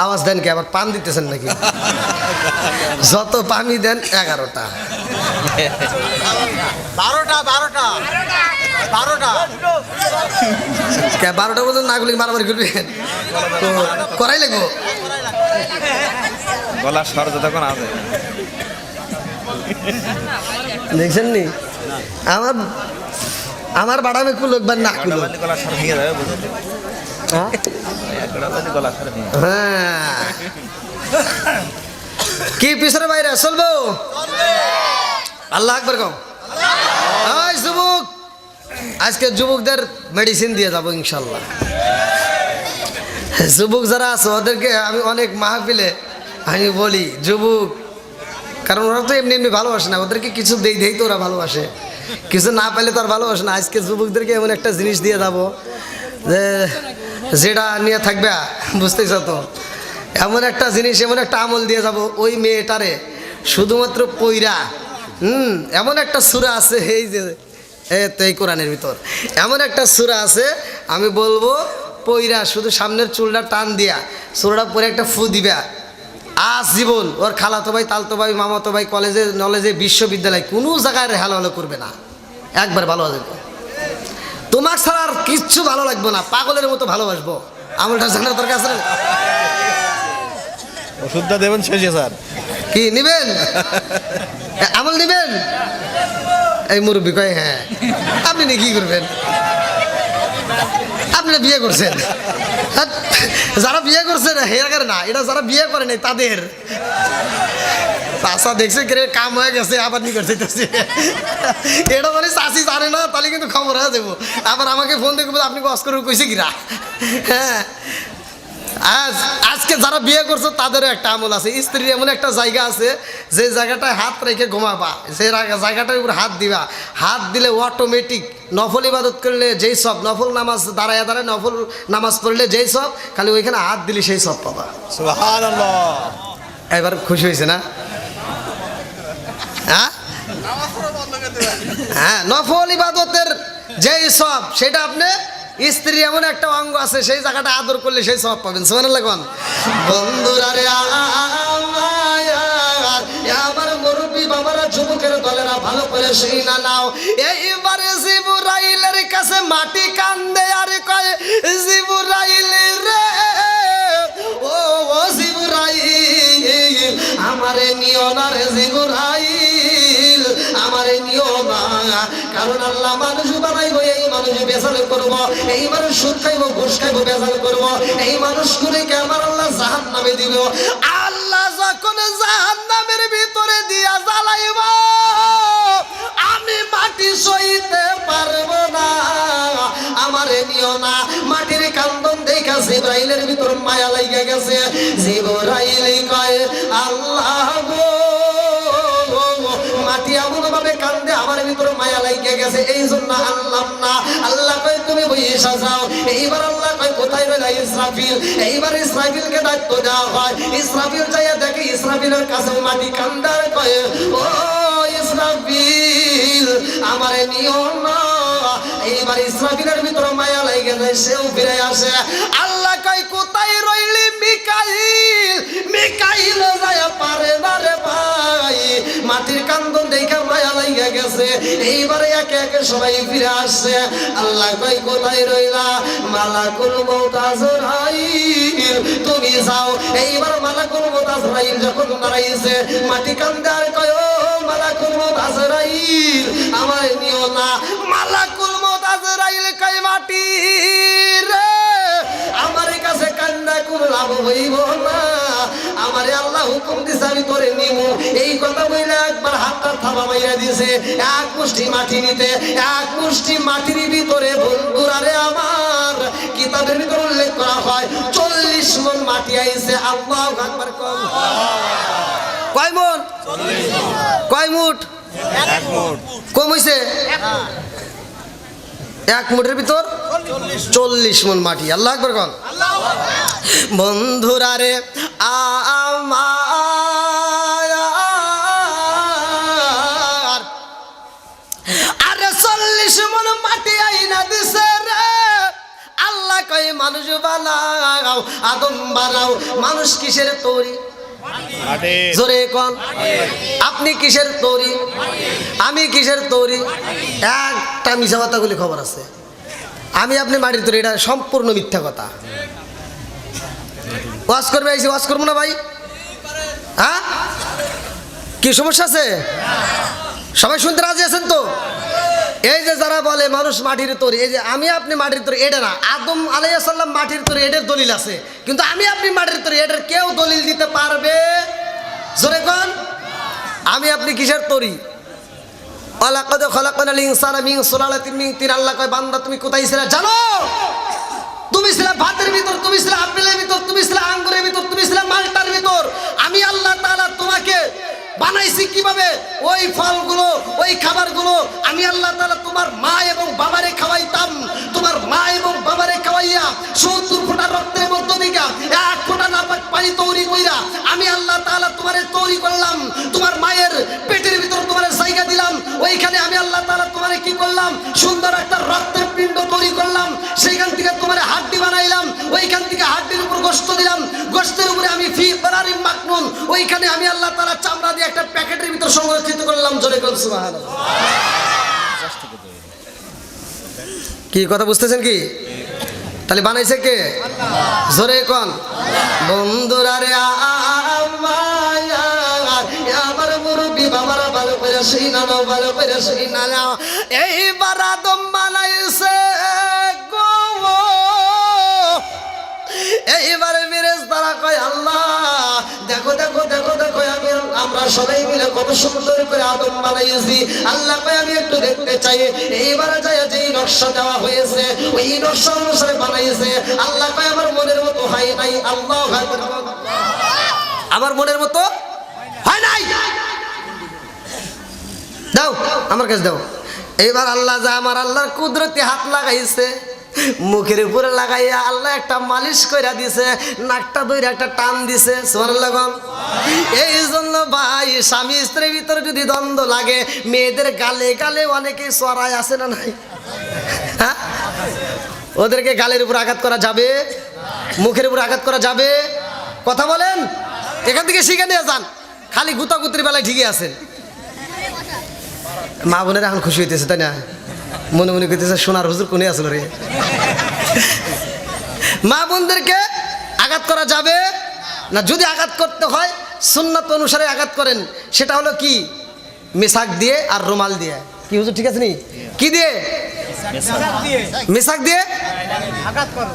আওয়াজ দেন কি? আবার পান দিতেছেন নাকি? যত পানি দেন 11টা 12টা পর্যন্ত না গুলি মারামারি করবেন তো করাই লাগবো। গলা স্বর যতক্ষণ আছে দেখছেন নি আমার আমার বাড়াবে কুলকবার না কুলো। গলা স্বর ভেঙে যাবে, বুঝলি? গলা স্বর ভেঙে যাবে। হ্যাঁ কি পিছনে বাইরে চলবো? আল্লাহ আকবার কম। ওই যুবক, আজকে যুবকদের মেডিসিন দিয়ে যাবো ইনশাল্লাহ। যুবক যারা আছে ওদেরকে আমি অনেক মাহফিলে আমি বলি যুবক, কারণ ওরা তো এমনি এমনি ভালোবাসে না, ওদেরকে কিছু দেই তো ওরা ভালোবাসে, কিছু না পাইলে তো আর ভালোবাসে না। আজকে যুবকদেরকে এমন একটা জিনিস দিয়ে যাবো যে যেটা নিয়ে থাকবে, বুঝতেছ তো? এমন একটা জিনিস, এমন একটা আমল দিয়ে যাব ওই মেয়েটারে শুধুমাত্র পইরা। এমন একটা সূরা আছে, এই যে এই কোরআনের ভিতর এমন একটা সূরা আছে, আমি বলবো পইরা শুধু সামনের চুলটা টান দিয়া সূরাটা পরে একটা ফু দিবা, আজীবন ওর খালাতো ভাই, তালতো ভাই, মামাতো ভাই, কলেজে নলেজে বিশ্ববিদ্যালয় কোনো জায়গায় হেলো করবে না, একবার ভালো আসবে। তোমার ছাড়া আর কিচ্ছু ভালো লাগবে না, পাগলের মতো ভালোবাসবো। আমলটা জানার দরকার আছে না? ওষুধটা দেবেন শেষে স্যার। কি নিবেন? আমল নিবেন? এই মুরব্বী কয় হ্যাঁ। আপনি নিয়ে কি করবেন? আপনি বিয়ে করছেন, যারা বিয়ে করছে না হেয়ার না, এটা যারা বিয়ে করে নাই তাদের চাষা দেখছে কে কাম হয়ে গেছে, আবার নি করছে এটা বলে চাষি জানে না, তাহলে কিন্তু খবর হয়ে যাবো। আবার আমাকে ফোন দেখবো আপনি কস করে কইছে কিরা। হ্যাঁ আজকে যারা বিয়ে করছো তাদেরও একটা আমল আছে। স্ত্রীর এমন একটা জায়গা আছে যে জায়গাটায় হাত রেখে ঘুমাবা, যে জায়গাটার উপর হাত দিবা, হাত দিলে অটোমেটিক নফল ইবাদত করলে যেই সব, নফল নামাজ দাঁড়ায় দাঁড়ায় নফল নামাজ পড়লে যেই সব, খালি ওইখানে হাত দিলে সেই সব পাবা। সুবহানাল্লাহ। এবার খুশি হয়েছে না? হ্যাঁ হ্যাঁ, নফল ইবাদতের যেই সব সেটা আপনি, স্ত্রী এমন একটা অঙ্গ আছে সেই জায়গাটা আদর করলে সেই সব পাবেন। সুবহানাল্লাহ। বন্ধুরা রে আমার মুরব্বী বাবারা, যুবকের দলেরা ভালো করে সেই না নাও। এইবারে জিবরাইলের কাছে মাটি কান্দে আর কয় জিবরাইল রে, ও জিবরাইল আমারে নিও না রে জিবরাইল, আমারে নিও না। কারণ আল্লাহ মানুষ বানাইবো, এই মানুষ বেজাল করবো, এই মানুষ সুদ খাইবো, ঘুষ খাইবো, বেজাল করবো, এই মানুষগুলিকে আমার আল্লাহ জাহান্নামে দিব। আল্লাহ যখন জাহান্নামের ভিতরে দিয়া জ্বালাইব, আমি মাটি সইতে পারবো না, আমারে নিও না। মাটির কান্দন দেখা জিবরাইলের ভিতর মায়া লাগিয়া গেছে। জিবরাইল কয় আল্লাহ গো, মাটি এমন ভাবে কান্দে আমার ভিতরে মায়া লাগিয়ে গেছে, এই জন্য আনলাম না। আল্লাহ কয় তুমি বইসা যাও। এইবার আল্লাহ কয় কোথায় রইলা ইসরাফিল? এইবার ইসরাফিলকে দায়িত্ব দেওয়া হয়। ইসরাফিল যাইয়া দেখে ইসরাফিলের কাছে মাটি কান্দার কয় ও ইসরাফিল আমারে নিও না। এইবার ইসরাফিলের ভিতরে মায়া লাগিয়ে যায়, সেও ফিরে আসে। আল্লাহ কয় কোথায় রইলি মিকাইল? মিকাইল যায় পারে না রে ভাই, মাটির কান্দন দেখা মায়া লাইগা গেছে। এইবারে একে একে সবাই ফিরে আসছে। আল্লাহ কই কোথায় রইলা? মালাকুল মউত আজরাইল তুমি যাও। এইবার মালাকুল মউত আজরাইল যখন দাঁড়াইছে, মাটি কান্দে আর কয় ও মালাকুল মউত আজরাইল আমার নিও না। মালাকুল মউত আজরাইল কয় মাটি রে আমার কাছে কান্না কোন লাভ হইব না, আমারে আল্লাহ হুকুম দিছে আমি তোরে নিমু। এই কথা বলে একবার হাতটা থাবা মাইরা দিছে। এক মুষ্টি মাটি নিতে, এক মুষ্টি মাটির ভিতরে বন্ধুরা রে আমার কিতাবের ভিতরে উল্লেখ করা হয় 40 মণ মাটি আইছে। আল্লাহু আকবার। কয় মণ? কয় মুঠ? কম হইছে? এক মুঠের ভিতর 40 মণ মাটি। আল্লাহু আকবার কোন। বন্ধুরা রে আমার আরে 40 মণ মাটি আইনা দিছে রে। আল্লাহ কয় মানুষ বানাও, আদম বানাও। মানুষ কিসের তৈরি? জোরে কোন। আপনি কিসের তৈরি? আমি কিসের তৈরি? একটা মিছা কথাগুলি খবর আছে। আমি আপনি মাটির তৈরি, এটা সম্পূর্ণ মিথ্যা কথা। ওয়াজ করবে আইছি, ওয়াজ করবো না ভাই? হ্যাঁ, কি সমস্যা আছে? সবাই শুনতে রাজি আছেন তো? এই যে যারা বলে মানুষ মাটির তৈরি, এই যে আমি আপনি মাটির তৈরি, এটা না। আদম আলাইহিস সালাম মাটির তৈরি, এটার দলিল আছে। কিন্তু আমি আপনি মাটির তৈরি, এটার কেউ দলিল দিতে পারবে? জোরে কোন। আমি আপনি কিসের তৈরি? ওয়ালাকাদ খালাকনাল ইনসানা মিন সুলালাতিন মিন তিন। আল্লাহ কয় বান্দা তুমি কোথায় ছিলে জানো? তুমি ছিলে ভাতের ভিতর, তুমি ছিলে আপেলের ভিতর, তুমি ছিলে আঙ্গুরের ভিতর, তুমি ছিলে মালটার ভিতর। আমি আল্লাহ তাআলা তোমাকে বানাইছি কিভাবে? ওই ফলগুলো, ওই খাবারগুলো আমি আল্লাহ তাআলা তোমার মা এবং বাবারে খাওয়াইতাম। তোমার মা এবং বাবারে খাওয়াইয়া 70 ফোঁটা রক্তের মধ্য থেকে 1 ফোঁটা নাপাক পানি তৈরি কইরা আমি আল্লাহ তাআলা তোমারে তৈরি করলাম। তোমার মায়ের পেটের ভিতর তোমারে জায়গা দিলাম। ওইখানে আমি আল্লাহ তাআলা তোমারে কি করলাম? সুন্দর একটা রক্তের পিণ্ড তৈরি করলাম। সেইখান থেকে তোমারে হাড্ডি বানাইলাম। ওইখান থেকে হাড্ডির উপর গোশত দিলাম। গোশতের উপরে আমি ফি বারারিম মাকনুন, ওইখানে আমি আল্লাহ তাআলা চামড়া দিয়ে একটা প্যাকেটের ভিতর সংরক্ষিত করলাম। জোরে কোন সুবহানাল্লাহ। কি কথা বুঝতেছেন কি? তাহলে বানাইছে কে? জোরে কোন। বন্ধুরা রে আমার মুরব্বি বাবারা ভালো করে শুই না, ভালো করে শুই না। এইবার আদম বানাইছে গো। এইবারে ফেরেশতারা কয় আল্লাহ দেখো দেখো দেখো দেখো আমরা সবাই মিলে কত সুন্দর করে আদম বানাইছি। আল্লাহ কয় আমি একটু দেখতে চাই। এইবারে যায় যেই নকশা দেওয়া হয়েছে ওই নকশা অনুসারে বানাইছে। আল্লাহ কয় আমার মনের মতো হয় নাই। আল্লাহু আকবার। আমার মনের মতো হয় নাই। দাও আমার কাছে দাও। এইবার আল্লাহ যা আমার আল্লাহর কুদরতি হাত লাগাইছে, মুখের উপরে লাগাইয়া আল্লাহ একটা মালিশ কইরা দিছে, নাকটা ধইরা একটা টান দিছে। সুবহানাল্লাহ। এই জন্য ভাই স্বামী স্ত্রীর ভিতরে যদি দ্বন্দ্ব লাগে, মেয়েদের গালে গালে অনেকে চড়াই আছে না নাই? হ্যাঁ, ওদেরকে গালের উপর আঘাত করা যাবে? মুখের উপর আঘাত করা যাবে? কথা বলেন। এখান থেকে শিখে নিয়ে যান। খালি গুতাগুতির বেলায় ঠিকই আছেন। মা বোনেরা এখন খুশি হইতেছে তাই না? মনে মনে করতেছে সোনার হুজুর কোনে আসলো রে। মা বোনদেরকে আঘাত করা যাবে না? যদি আঘাত করতে হয় সুন্নাত অনুসারে আঘাত করেন। সেটা হলো কি? মেসাক দিয়ে আর রুমাল দিয়ে। কি হুজুর ঠিক আছে নি? কি দিয়ে? মেসাক দিয়ে আঘাত করো।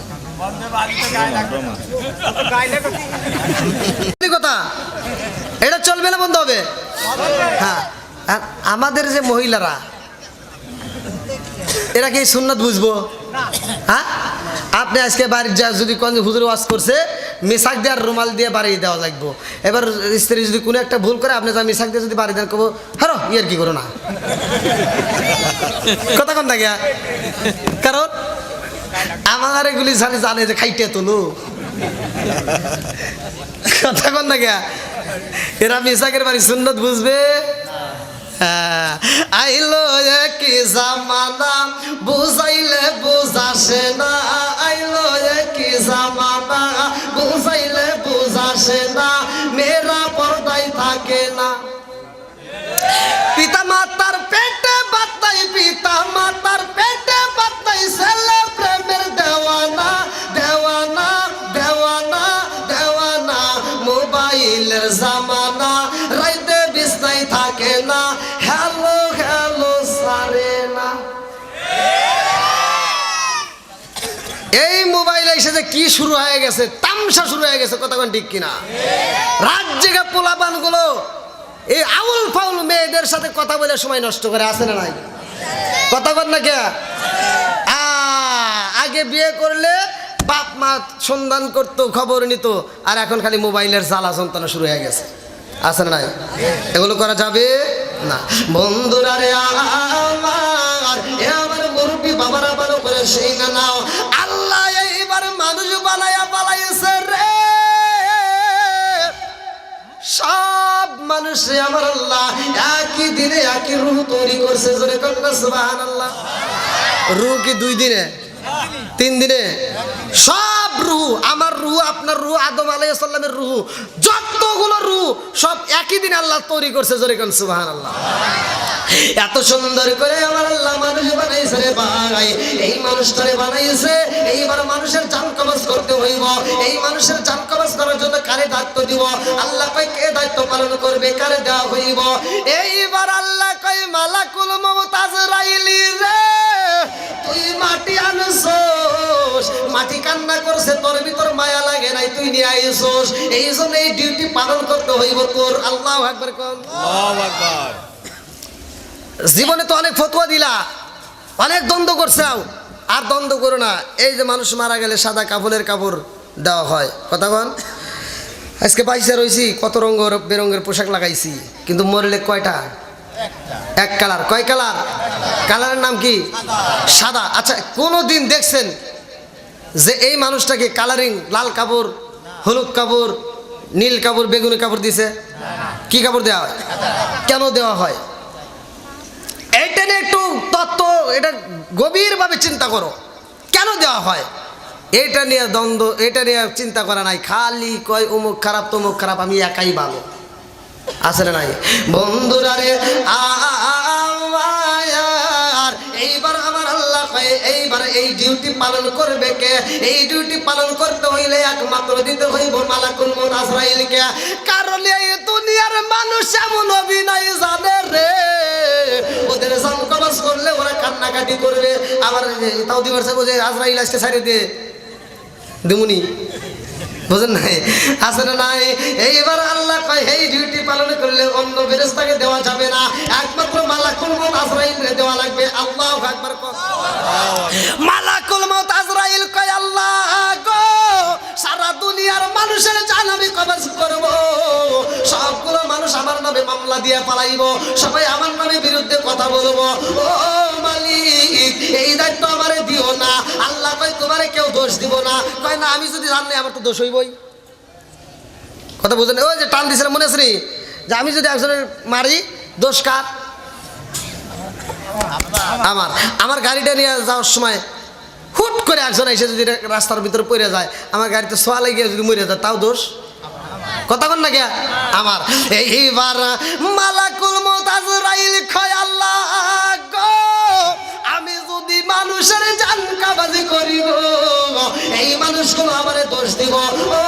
কথা এটা চলবে না, বন্ধ হবে। হ্যাঁ, আর আমাদের যে মহিলারা এরা কি সুন্নাত বুঝবো? হ্যাঁ, আপনি আজকে বাড়ির যা যদি কোন হুজুর ওয়াজ করছে মেসাক দিয়ে আর রুমাল দিয়ে বাড়ি দেওয়া লাগবে। এবার স্ত্রী যদি কোনো একটা ভুল করে আপনি যা মেসাক দিয়ে যদি বাড়ি দেন করবো হারো ইয়ার কি করো না। কথা কন না গিয়া, কারণ আমার এগুলি জানে যে খাইতে তোলো। কথা কন না গিয়া, এরা মেসাকের বাড়ি সুন্নত বুঝবে। আইলো কি জামানা বুঝাইলে বুঝাসে না। আইলো কি জামানা বুঝাইলে বুঝাসে না। মেয়েরা পর্দায় থাকে না। মোবাইলে এসে যে কি শুরু হয়ে গেছে, তামসা শুরু হয়ে গেছে, কথা কোন ঠিক কিনা? রাত জেগে পোলাপান গুলো এই আউল ফাউল মেয়েদের সাথে কথা বলে সময় নষ্ট করে, আছে না নাই? কথা বল না কে? আগে বিয়ে করলে বাপ মা সন্ধান করতো, খবর নিত, আর এখন খালি মোবাইলের জ্বালা যন্ত্রণা শুরু হয়ে গেছে, আছে না নাই? এগুলো করা যাবে না। বন্ধুরা রে আমার, এ আমার মুরব্বী বাবারা ভালো করে সেই না নাও, আল্লাহ এইবার মানুষ বানায়া পালাইছে রে। সব মানুষে আমার আল্লাহ একই দিনে একই রূহ তৈরি করছে, জোরে কন্যা সুবহানাল্লাহ। রূহ কি 2 দিনে 3 দিনে? সব রূহ, আমার রূহ, আপনার রূহ, আদম আলাইহিস সালামের রূহ, যতগুলো রূহ সব একই দিনে আল্লাহ তৈরি করছে, জোরে কন্যা সুবহানাল্লাহ। এত সুন্দর করে আমার আল্লাহ মানুষ বানাইছে রে ভাই। এই মানুষটারে বানাইছে, এইবার মানুষের জান কবজ করতে হইব। এই মানুষের জান কবজ করার জন্য কারে দায়িত্ব দিব? আল্লাহ কয় কে দায়িত্ব পালন করবে, কারে দেওয়া হইব? এইবার আল্লাহ কয় মালাকুল মউত আজরাইলি রে, তুই মাটি আনছস, মাটি কান্না করছে, তোর ভিতর মায়া লাগে নাই, তুই নিয়ে আইছস, এই জন্য এই ডিউটি পালন করতে হইব তোর। আল্লাহু আকবার কোন। আল্লাহু আকবার। জীবনে তো অনেক ফতোয়া দিলা, অনেক দ্বন্দ্ব করছাও, আর দ্বন্দ্ব করো না। এই যে মানুষ মারা গেলে সাদা কাপড়ের কাপড় দেওয়া হয়, কথা বল। আজকে পয়সা রয়েছি, কত রঙ বেরঙের পোশাক লাগাইছি, কিন্তু মরলে কয়টা? এক কালার। কয় কালার? কালারের নাম কি? সাদা। আচ্ছা, কোনো দিন দেখছেন যে এই মানুষটাকে কালারিং লাল কাপড়, হলুদ কাপড়, নীল কাপড়, বেগুনি কাপড় দিছে? কি কাপড় দেওয়া হয়? কেন দেওয়া হয়? এটা নিয়ে একটু তত্ত্ব, এটা গভীরভাবে চিন্তা করো, কেন দেওয়া হয়? এটা নিয়ে দ্বন্দ্ব, এটা নিয়ে চিন্তা করা নাই, খালি কয় অমুক খারাপ তমুক খারাপ, আমি একাই ভালো, আছে না নাই? বন্ধুরা রে আর এইবার আমার আল্লাহ কয় এইবার এই ডিউটি পালন করবে কে? এই ডিউটি পালন করতে হইলে একমাত্র দিতে হইব মালাকুল মউত আজরাইলকে। কারণ এই দুনিয়ার মানুষ এমন অভিনয় জানে রে, ওদের জান কবজ করলে ওরা কান্নাকাটি করবে, আবার তাও দিবার চাইবো যে আজরাইল আসতে ছাড়ে দে দেমুনি, বুঝেন নাই? আছে না নাই? এইবার আল্লাহ কয় এই ডিউটি পালন করলে অন্য ফেরেশতাকে দেওয়া যাবে না, একমাত্র মালাকুল মউত আজরাইলকে দেওয়া লাগবে। আল্লাহু আকবার। মালাকুল মউত আজরাইল কয় আল্লাহ গো, সারা দুনিয়ার মানুষের জান আমি কবজ করব, সবগুলো মানুষ আমার নামে মামলা দিয়ে পালাইব, সবাই আমার নামে বিরুদ্ধে কথা বলবো। ও মালিক, এই দায়িত্ব আমারে দিও না। আল্লাহ কয় তোমারে কেউ দোষ দিব না। কয় না, আমি যদি জানলে আমার তো দোষ হইবই, কথা বুঝেন? ওই যে টান দিছিলাম মনে আছে নি, যে আমি যদি একজনের মারি, দোষ কার? আমার। আমার গাড়িটা নিয়ে যাওয়ার সময় হুট করে একজন এসে যদি রাস্তার ভিতরে পড়ে যায়, আমার গাড়িতে ছোঁয়া লেগে যদি মরে যায়, তাও দোষ, কথা বল না কে? আমার। এইবার মালাকুল মউত আজরাইল কয় আল্লাহ গো, আমি যদি মানুষের জান কাবাজি করি গো, এই মানুষগুলো আমারে দোষ দিব, ও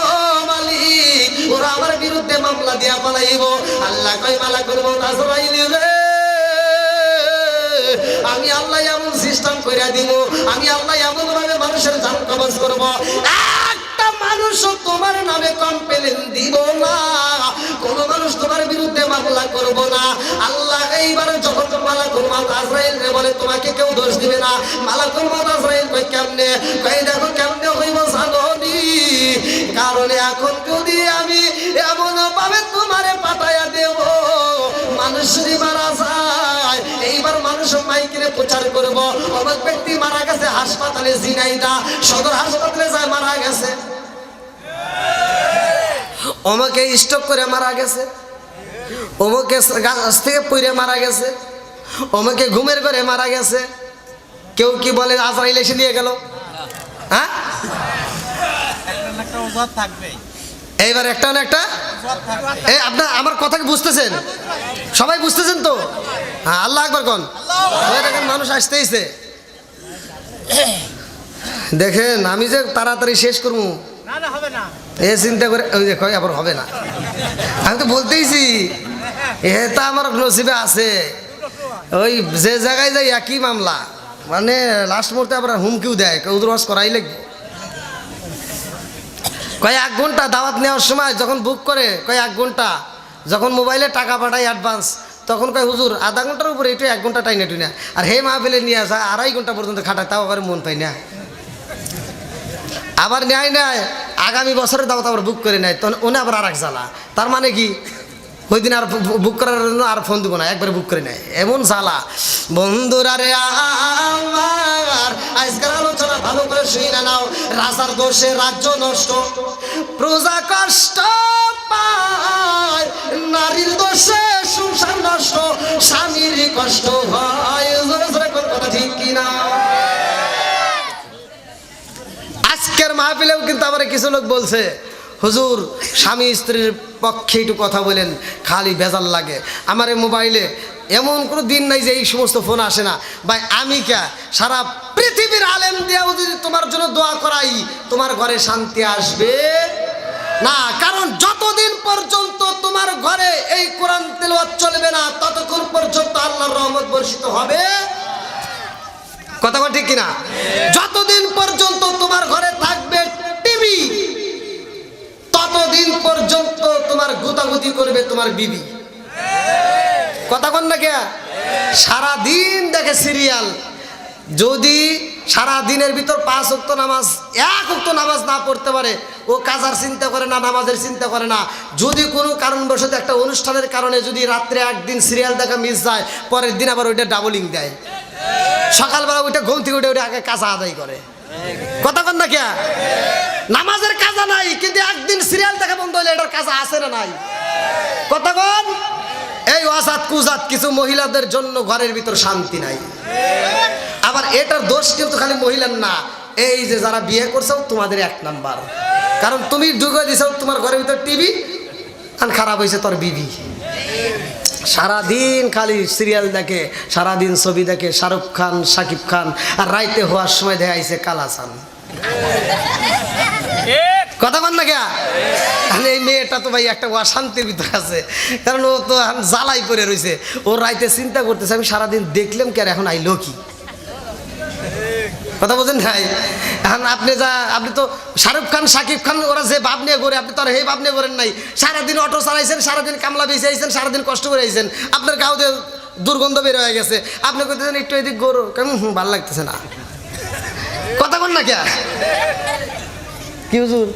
মালিক, ওরা আমার বিরুদ্ধে মামলা দিয়া পালাইব। আল্লাহ কয় মালাকুল মউত আজরাইল রে, আমি আল্লাহ এমন সিস্টেম কইরা দিব, আমি আল্লাহ এমন ভাবে মানুষের জান কবজ করব, একটা মানুষও তোমার নামে কমপ্লেইন দিব না, কোন মানুষ তোমার বিরুদ্ধে মামলা করব না। আল্লাহ এইবার যখন মালাকুল মউত আজরাইল রে বলে তোমাকে কেউ দোষ দিবে না, মালাকুল মউত আজরাইল কই কেমনে? কই দেখো কেমনে হইব জানোনি? কারণ এখন যদি আমি এমন ভাবে তোমারে পাঠায়া দেব, মানুষ যদি মারা যায়, এইবার মানুষ মাইকে প্রচার করব অনেক ব্যক্তি মারা গেছে হাসপাতালে, ঝিনাইদহ সদর হাসপাতালে যায় মারা গেছে, অমুকে স্ট্রোক করে মারা গেছে, অমুকে গাছ থেকে পড়ে মারা গেছে, অমুকে ঘুমের ঘরে মারা গেছে। কেউ কি বলে আজরাইল এসে নিয়ে গেল? হ্যাঁ, এইবার একটা না একটা। আপনার আমার কথা কি বুঝতেছেন? সবাই বুঝতেছেন তো? হ্যাঁ, আল্লাহ আকবার কোন। দেখেন মানুষ আসতেইছে, দেখেন আমি যে তাড়াতাড়ি শেষ করবো এ চিন্তা করে, ওই যে কয় আবার হবে না, আমি তো বলতেইছি এটা আমার নসিবে আছে। ওই যে জায়গায় যাই একই মামলা, মানে লাস্ট মুহূর্তে আবার হুমকিও দেয়, উদ্রস করাই লাগবে, কয় 1 ঘন্টা দাওয়াত নেওয়ার সময় যখন বুক করে কয় 1 ঘন্টা, যখন মোবাইলে টাকা পাঠায় অ্যাডভান্স তখন কয় হুজুর আধা ঘন্টার উপরে একটু 1 ঘন্টা টাইনে টুই না, আর হে মাহফিলে নিয়ে আসা 2.5 ঘন্টা পর্যন্ত খাটায়, তাও আবার মন পাই না। আবার নেয় নেয় আগামী বছরের দাওয়াত আবার বুক করে নেয়, তখন ওনে আবার আর এক জ্বালা। তার মানে কি ওই দিন আর বুক করার জন্য আর ফোন দিব না, একবারে বুক করে নেয়, এমন জ্বালা। বন্ধুরা রে আমার আজকের আলোচনা ভালো করে শুনে নাও। রাজার দোষে রাজ্য নষ্ট, প্রজা কষ্ট পায়, নারীর দোষে সংসার নষ্ট, স্বামীর কষ্ট হয়। কথা ঠিক কিনা? আজকের মাহফিলেও কিন্তু আবার কিছু লোক বলছে হুজুর স্বামী স্ত্রীর পক্ষে একটু কথা বলেন, খালি ভেজাল লাগে। আমার এই মোবাইলে এমন কোনো দিন নাই যে এই সমস্ত ফোন আসে না। ভাই আমি কে সারা পৃথিবীর আলেম দিয়েও যদি তোমার জন্য দোয়া করাই, তোমার ঘরে শান্তি আসবে না। কারণ যতদিন পর্যন্ত তোমার ঘরে এই কোরআন তেলাওয়াত চলবে না, ততক্ষণ পর্যন্ত আল্লাহর রহমত বর্ষিত হবে। কথা বল ঠিক কিনা? যতদিন পর্যন্ত তোমার ঘরে থাকবে টিভি, ততদিন পর্যন্ত তোমার গুতাগুতি করবে তোমার বিবি। কথা বল না কে? সারাদিন দেখে সিরিয়াল। যদি সারা দিনের ভিতর 5 ওয়াক্ত নামাজ, 1 ওয়াক্ত নামাজ না পড়তে পারে, ও কাজার চিন্তা করে না, নামাজের চিন্তা করে না। যদি কোনো কারণবশত একটা অনুষ্ঠানের কারণে যদি রাত্রে একদিন সিরিয়াল দেখা মিস যায়, পরের দিন আবার ওইটা ডাবলিং দেয়। সকালবেলা ওইটা ঘুম থেকে উঠে আগে কাজা আদায় করে। কথা কন না কে? নামাজের কাজা নাই, কিন্তু একদিন সিরিয়াল দেখা বন্ধ হলে এটার কাজা আছে না নাই? কথা কন। এই ওয়াসাত কুজাত কিছু মহিলাদের জন্য ঘরের ভিতর শান্তি নাই। আবার এটার দোষ কিন্তু খালি মহিলার না, এই যে যারা বিয়ে করছো তোমাদের 1 নাম্বার। কারণ তুমি ঢুকে দিছো তোমার ঘরের ভিতর টিভি, আর খারাপ হয়েছে তোর বিবি। সারাদিন খালি সিরিয়াল দেখে, সারাদিন ছবি দেখে, শাহরুখ খান, শাকিব খান, আর রাইতে হওয়ার সময় দেখা আইছে কালাসান। কথা বল না কে? এই মেয়েটা তো ভাই একটা অশান্তির ভিতরে আছে, কারণ ও তো জ্বালাই পড়ে রয়েছে। ও রাইতে চিন্তা করতেছে আমি সারাদিন দেখলাম কি আর এখন আইলো কি। কথা বলছেন ভাই? এখন আপনি তো শাহরুখ খান, শাকিব খান ওরা যে ভাব নিয়ে ঘুরে, আপনি তো আর এই ভাব নিয়ে ঘুরেন নাই। সারাদিন অটো চালাইছেন, সারাদিন কামলা বেঁচে আইছেন, সারাদিন কষ্ট করে আইছেন, আপনার গাও দিয়ে দুর্গন্ধ বের হয়ে গেছে। আপনি করতেছেন একটু এদিক গরু, কেমন ভালো লাগতেছে না। কথা বল না কে? কি হুজুর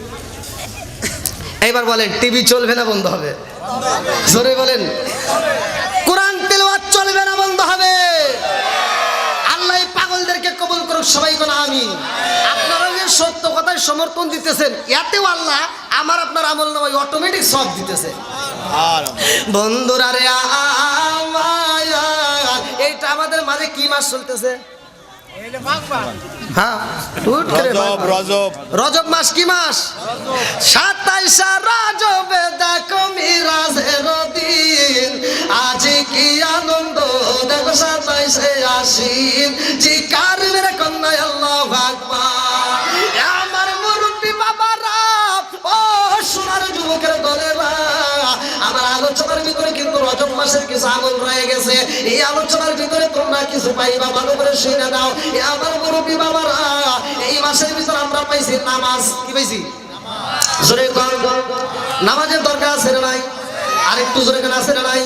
এইবার বলেন টিভি চলবে না বন্ধ হবে? জোরে বলেন। কোরআন তেলাওয়াত চলবে না বন্ধ হবে? আল্লাহ পাগলদেরকে কবুল করুক, সবাই কোন আমিন। আপনারা যে সত্য কথায় সমর্থন দিতেছেন, এতেও আল্লাহ আমার আপনার আমল নামায় অটোমেটিক সব দিতেছে। বন্ধুরা রে আমার, এইটা আমাদের মাঝে কি মাস চলতেছে? হ্যাঁ, রজব মাস। কি মাস? 27 রজবে দেখো মিরাজের দিন, আজ কি আনন্দ দেখো 27 আশ্বিন, জিকার মেরে কন্যা আল্লাহু আকবার। আমার মুরব্বি বাবারা, ও সোনার যুবকের দলেরা, আমার আলোচনার ভিতরে কিন্তু রজব মাসের কিছু আমল রয়ে গেছে। এই আলোচনার ভিতরে তোমরা কিছু পাইবা, ভালো করে শুনে নাও। আমার মুরব্বি বাবারা, এই মাসের ভিতরে আমরা পাইছি নামাজ। কি পাইছি? জোরে কর। নামাজের দরকার আছে না নাই? আরেকটু জোরে কেন আছে না নাই?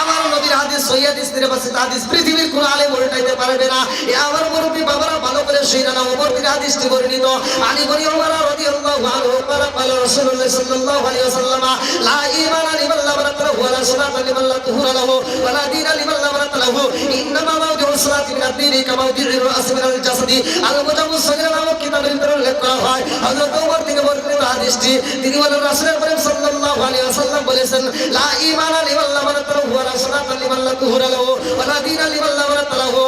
আমার নবীর হাদিস, সহিহ হাদিস, নির্বাচিত হাদিস, পৃথিবীর কোন আলেম উল্টাইতে পারবে না। আমার মুরব্বি বাবারা ভালো করে শুনে নাও। ওমর বিন হাদিসটি বর্ণিত, আলী বনি ওমর রাদিয়াল্লাহু আনহু قال রাসূলুল্লাহ সাল্লাল্লাহু আলাইহি ওয়াসাল্লাম, লা ঈমানা লিমান লা মারাত লাহু ওয়া লা সালাতা লিমান লা তুহুরা লাহু ওয়া লা দীনা লিমান লা মারাত লাহু, ইন্নামা মাওদিউস সালাতি মিনাদ দীনি কামা মাওদিউর রাস মিনাল জাসাদি। আল মুজাম্মুস সাগীর নামক কিতাবের ভিতরে উল্লেখ করা হয়, হযরত ওমর থেকে বর্ণিত হাদিসটি। তিনি বলেন রাসূলুল্লাহ সাল্লাল্লাহু আলাইহি ওয়াসাল্লাম বলেছেন, লা ঈমানা লিমান লা মারাত লাহু ওয়া লা সালাতা লিমান লা তুহুরা লাহু ওয়া লা দীনা লিমান লা মারাত লাহু।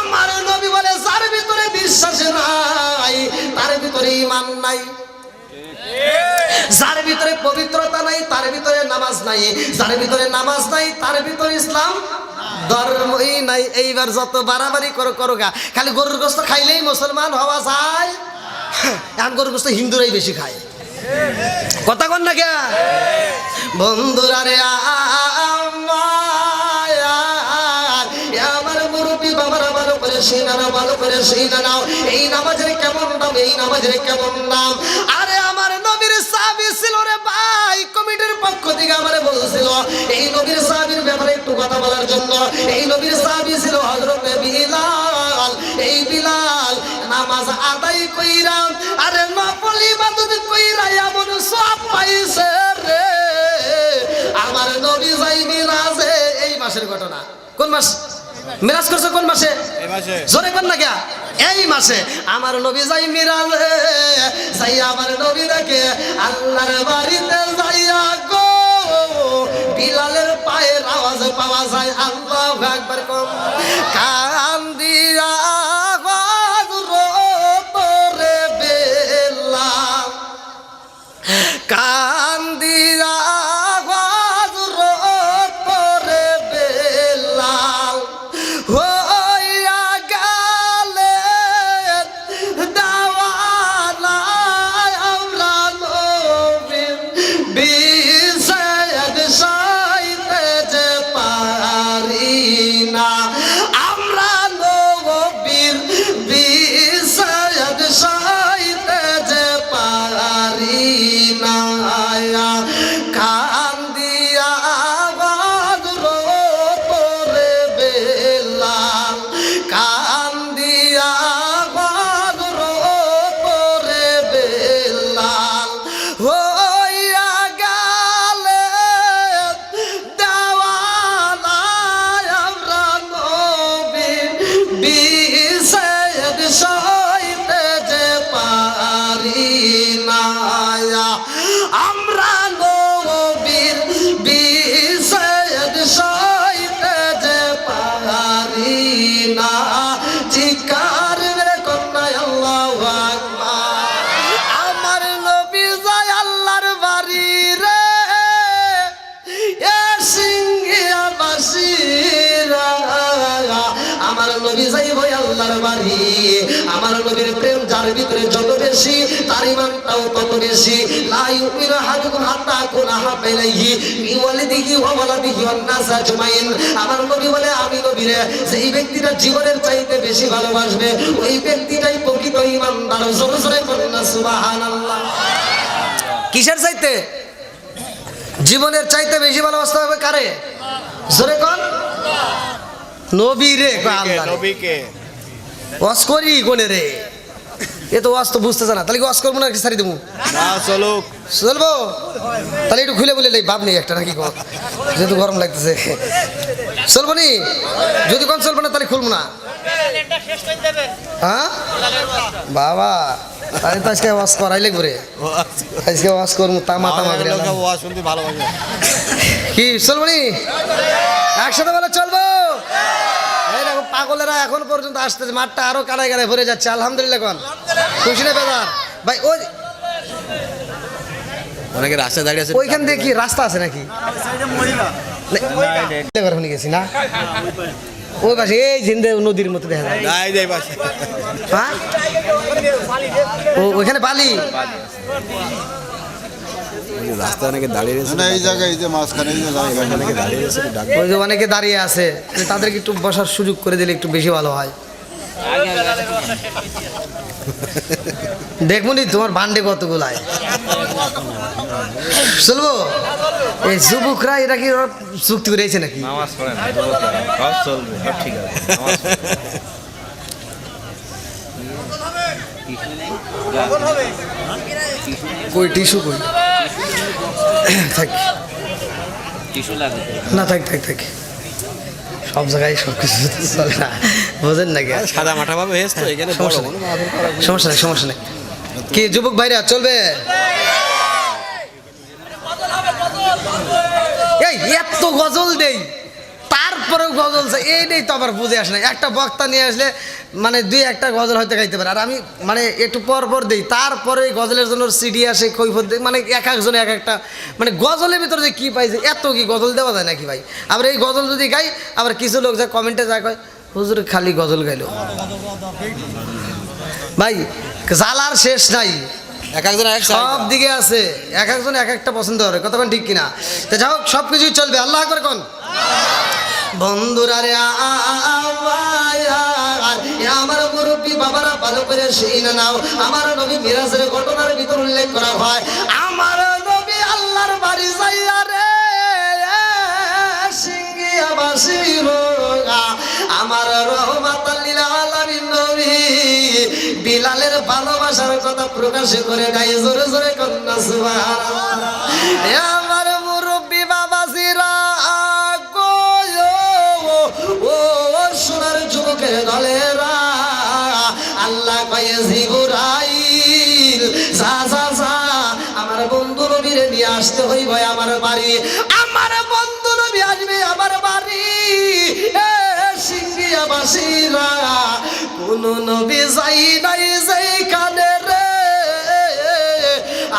আমার নবী বলে যার ভিতরে বিশ্বাস নাই তার ভিতরে ঈমান নাই, যার ভিতরে পবিত্রতা নাই তার ভিতরে নামাজ নাই, যার ভিতরে নামাজ নাই তার ভিতরে ইসলাম ধর্মই নাই। এইবার যত বাড়াবাড়ি করো গা, খালি গরুর গোশত খাইলেই মুসলমান হওয়া যায়? এখন গরুর গোশত হিন্দুরাই বেশি খায়। কথা কন না কে? বন্ধুরা রে আমার মুরব্বি বাবারা, ভালো করে শুনে নাও, ভালো করে শুনে নাও। এই নামাজের কেমন নাম, এই নামাজের কেমন নাম। আরে আমার নবীর সাহাবী ছিল রে ভাই, কমিটির পক্ষ থেকে আমারে বলছিল এই নবীর সাহাবীর ব্যাপারে একটু কথা বলার জন্য। এই নবীর সাহাবী ছিল হযরত বিলাল। এই বিলাল নামাজ আদায় কইরা আরে নফল ইবাদত কইরা এমন সওয়াব পাইছে রে, আমার নবী যাই মিরাজে। এই মাসের ঘটনা। কোন মাস মিরাজ করছে? কোন মাসে? এই মাসে। জোরে কোন না গিয়া এই মাসে আমার নবী যাই মিরাজে, যাই আমার নবী দেখে আল্লাহর বাড়িতে যাইয়া গো বিলালের পায়ের আওয়াজ পাওয়া যায়। আল্লাহু আকবার কম কান দিয়া আওয়াজ রোতরে বেলাল, কান দিয়া আওয়াজ রোতরে বেলাল হইয়া গেলে দেওয়ানা আমরা নবীর বিষয় সইতে যে পারি না, আমরা নবীর বিষয় সইতে যে পারি না। কান দিয়া আওয়াজ রোতরে বেলাল, কান দিয়া আওয়াজ রোতরে বেলাল হইয়া গেলে দেওয়ানা আমরা নবীর বিষয় সইতে যে পারি না, আমরা নবীর বিষয় সইতে যে পারি না। চিৎকার মেরে কন্যা আল্লাহু আকবার। আমার নবী যায় আল্লাহর বাড়ি রে, এ সিংহিয়া বাসিরা। আমার নবী যাইব আল্লাহর বাড়ি। আমার নবীর প্রেম যার ভিতরে যত বেশি তার ইমানটাও তত বেশি। লা ইউমিনু আহাদুকুম হাত্তা আকুনা আহাব্বা ইলাইহি মিন ওয়ালিদিহি ওয়া ওয়ালাদিহি ওয়ান নাস আজমাইন। আমার নবী বলে আমি নবীরে যেই ব্যক্তিটা জীবনের চাইতে বেশি ভালোবাসবে ওই ব্যক্তিটাই প্রকৃত ঈমানদার। জোরে জোরে বলুন না সুবহানাল্লাহ। কিসের চাইতে? জীবনের চাইতে বেশি ভালোবাসতে হবে কারে? জোরে কোন? নবী রে আল্লাহ নবীকে। ওয়াজ করি কোনে রে? এ তো ওয়াজ তো বুঝতেছে না, তাহলে কি ওয়াজ করবো না সারি দেবো? না চলুক। চলবো তাহলে একটু খুলে বলে ভাব নেই একটা নাকি কর, যেহেতু গরম লাগতেছে। চলবো নি? যদি কোন চলবো না তাহলে খুলবো না। হ্যাঁ বাবা, তাহলে তো আজকে ওয়াজ করাই লাগবে রে। আজকে ওয়াজ করবো তামা তামা করে। ওয়াজ শুনতে ভালোবাসে। কি চলবো নি? একসাথে বলে চলবো। এই দেখো পাগলেরা এখন পর্যন্ত আসতেছে, মাঠটা আরো কানায় কানায় ভরে যাচ্ছে। আলহামদুলিল্লাহ কোন খুশি না বেদার ভাই? ওই অনেকে রাস্তায় দাঁড়িয়ে আছে। ওইখান দিয়ে কি রাস্তা আছে নাকি? এখন গেছি না ওই পাশে এই জিন্দে নদীর মতো দেখা যায়। নাই যাই পাশে। হ্যাঁ ওইখানে বালি রাস্তায় অনেকে দাঁড়িয়ে রয়েছে। না এই জায়গায় এই যে মাঝখানে এই যে জায়গা অনেকে দাঁড়িয়ে রয়েছে। ওই যে অনেকে দাঁড়িয়ে আছে, তাদেরকে একটু বসার সুযোগ করে দিলে একটু বেশি ভালো হয়। দেখবনি তোমার বান্ডে কতগুলায় চলবো। এই যুবকরা এরা কি চুক্তি করেছে নাকি? নামাজ পড়ে না, সব চলবে, সব ঠিক আছে। নামাজ কই টিস্যু কই? থাক না, থাক থাক থাক, সব জায়গায় সব কিছু চলে না, বোঝেন নাকি? সাদা মাঠা ভাবে হয়েছে তো এখানে সমস্যা নেই, সমস্যা নেই, সমস্যা নেই। কি যুবক ভাইরা চলবে? এই এত গজল দেই তারপরেও গজল চাই, এই নেই তো আবার বুঝে আসে না। একটা বক্তা নিয়ে আসলে মানে দুই একটা গজল হয়তো গাইতে পারে, আর আমি মানে একটু পর পর দিই, তারপরে গজলের জন্য সিডি আসে, কৈফত দেয়, মানে এক একজনে এক একটা, মানে গজলের ভিতরে যে কী পাইছে, এত কি গজল দেওয়া যায় নাকি ভাই? আবার এই গজল যদি গাই, আবার কিছু লোক যা কমেন্টে যা কয়, হুজুর খালি গজল গাইল। ভাই জ্বালার শেষ নাই, এক একজন এক সব দিকে আছে, এক একজন এক একটা পছন্দ করে, কতক্ষণ ঠিক কিনা? তো যাই হোক, সব কিছুই চলবে, আল্লাহ করে কোন বন্ধুরা রে আমার মুরব্বী বাবারা ভালো করে সেই না নাও, আমার নবী মিরাজের ঘটনার ভিতর উল্লেখ করা হয়, আমার বাসির আমার রহমাতাল লিল আলামিন নবী বিলালের ভালোবাসার কথা প্রকাশ করে গাই জোরে জোরে কন্যা সুবহানাল্লাহ। এ আমার মুরব্বী বাবাজিরা গো ও সোনার যুবকের দলেরা আল্লাহ কয়ে জিবরাইল যা যা যা আমার বন্ধু নবীরে নিয়ে আসতে হইব আমার বাড়ি। আমার বন্ধু নবী আসবে আমার বাড়ি। এ সিংহিয়াবাসীরা কোন নবী যাই নাই যেইখানে রে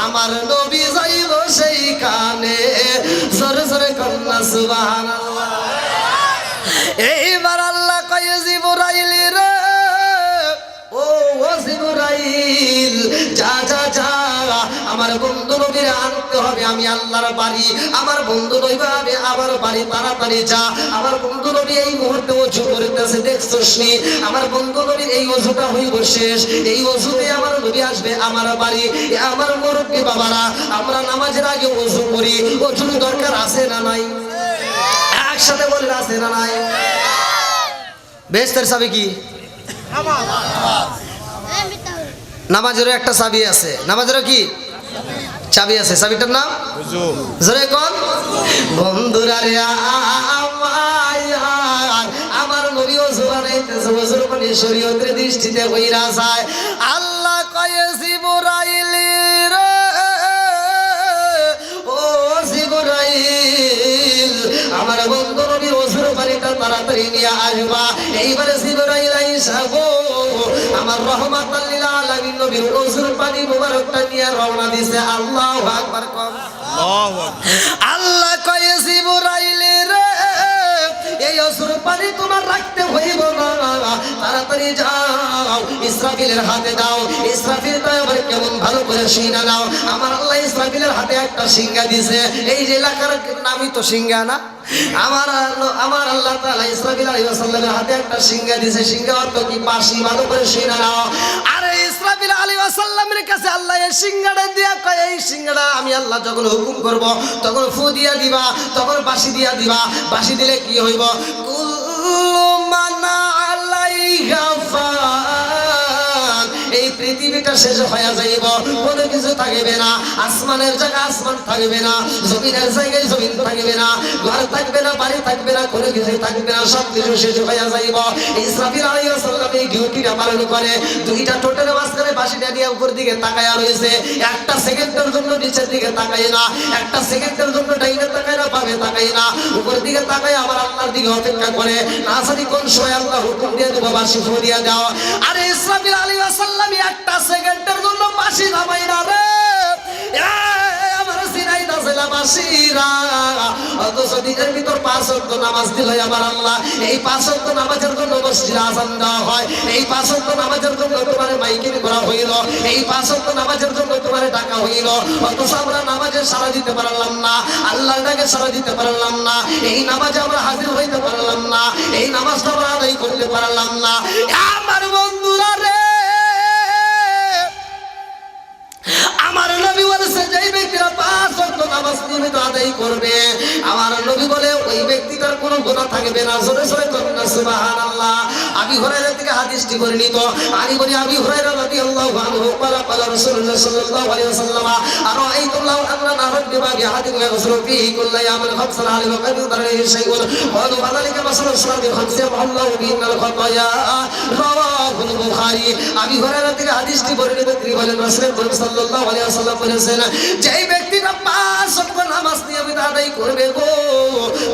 আমার নবী যাইব সেইখানে জোরে জোরে কন্যা সুবহানাল্লাহ। এইবার আল্লাহ কয়ে জিবরাইল রে ও জিবরাইল যা যা যা আমার বন্ধু নবীরে আনতে হবে আমি আল্লাহর বাড়ি। আমার বন্ধু নবী হবে আমার বাড়ি, তাড়াতাড়ি যা। আমার বন্ধু নবী এই মুহূর্তে ওযু করতেছে দেখছস নি? আমার বন্ধু নবীর এই ওযুটা হইব শেষ, এই ওযুতে আমার নবী আসবে আমার বাড়ি। আমার মুরব্বী বাবারা আমরা নামাজের আগে ওযু করি, ওযুর দরকার আছে না নাই? একসাথে বলেন আছে না নাই? বেহেশতের চাবি কি? নামাজেরও একটা চাবি আছে। নামাজেরও কি চাবি আছে? চাবিটার নাম জোরে কোন বন্ধুরা রে আমার নবী ওযু বানাইতেছে, ওযুর পানি শরীয়তের দৃষ্টিতে কইরা যায়। আল্লাহ কয়ে জিবরাইল রে ও জিবরাইল আমার বন্ধু নবী ওযুর পানিটা তাড়াতাড়ি নিয়ে আসবা। এইবারে জিবরাইল আইসা গো আমার রহমাতাল লিল আলামিন নবীর ওযুর পানি মুবারকটা নিয়ে রওনা দিছে। আল্লাহু আকবার কম। আল্লাহ কয়ে জিবরাইল রে এই ওযুর পানি তোমার রাখতে হইব না, তাড়াতাড়ি যাও ইসরাফিলের হাতে দাও। ইসরাফিল তো এবার কেমন ভালো করে শিঙা নাও। আমার আল্লাহ ইসরাফিলের হাতে একটা শিঙা দিছে। এই যে এলাকার নামই তো শিঙা না? আমার আল্লাহ তাআলা ইসরাফিল আলাইহিস সালামের হাতে একটা শিঙা দিছে। শিঙা অর্থ কি? বাঁশি। ভালো করে শিঙা নাও। আরে ইসরাফিল আলাইহিস সালামের কাছে আল্লাহ এই শিঙাটা দিয়া কয় এই শিঙাটা আমি আল্লাহ যখন হুকুম করব তখন ফু দিয়া দিবা, তখন বাঁশি দিয়া দিবা। বাঁশি দিলে কি হইব? কুল্লু মান আলাইহা ফান। এই পৃথিবীটা শেষ হয়ে যাইব, কোনো কিছু থাকবে না। আসমানের জায়গায় আসমান থাকবে না, জমিনের জায়গায় জমিন থাকবে না, ঘর থাকবে না, বাড়ি থাকবে না, কোনো কিছু থাকবে না, সব কিছু শেষ হয়ে যাইব। ইসরাফিল আলাইহিস সালাম এই ডিউটিটা পালন করে। দুইটা ঠোঁটের মাঝখানে বাঁশিটা দিয়ে উপর দিকে তাকায়া রয়েছে। একটা সেকেন্ডের জন্য নিচের দিকে তাকায় না, একটা সেকেন্ডের জন্য ডাইনে তাকায় না, বামে তাকায় না, উপর দিকে তাকায় আমার আল্লাহর দিকে অপেক্ষা করে। না জানি কোন সময় আল্লাহ হুকুম দিয়ে দেবো বাঁশি ফু দিয়ে দাও। আরে ইসরাফিল আলাইহিস সালাম একটা সেকেন্ডের জন্য বাঁশি থামাই না রে। আমার সিনাই দাসেলা বাঁশিরা অথচ দিনের ভিতর 5 ওয়াক্ত নামাজ দিল আমার আল্লাহ। এই 5 ওয়াক্ত নামাজের জন্য মসজিদে আযান দেওয়া হয়, এই 5 ওয়াক্ত নামাজের জন্য তোমার মাইকিং করা হইল, এই 5 ওয়াক্ত নামাজের জন্য তোমার ডাকা হইল। অথচ আমরা নামাজে সাড়া দিতে পারলাম না, আল্লাহর ডাকে সাড়া দিতে পারলাম না, এই নামাজে আমরা হাজির হইতে পারলাম না, এই নামাজটা আমরা আদায় করতে পারলাম না। আমার বন্ধুরা রে আমার নবী বলেছে যেই ব্যক্তিরা 5 ওয়াক্ত নামাজ নিয়মিত আদায় করবে আমার নবী বলে ওই ব্যক্তিটার কোনো গুনাহ থাকবে না। জোরে জোরে বলুন সুবহানাল্লাহ। আবি হুরায়রা থেকে হাদিসটি বর্ণিত। আমি বলি আবি হুরায়রা রাদিয়াল্লাহু আনহু قال قال رسول الله صلى الله عليه وسلم أرأيتم لو أن نهرا بباب أحدكم يغسل فيه كل يوم 5 عليه وقد ضرره شيء قالوا فذلك مثل الصلاة 5 يمحو الله بهن الخطايا رواه البخاري। আবি হুরায়রা থেকে হাদিসটি বর্ণিত। তিনি বলেন রাসূলুল্লাহ সাল্লাল্লাহু আলাইহি ওয়াসাল্লাম বলেছেন যেই ব্যক্তিটা 5 ওয়াক্ত নামাজ নিয়মিত আদায় করবে গো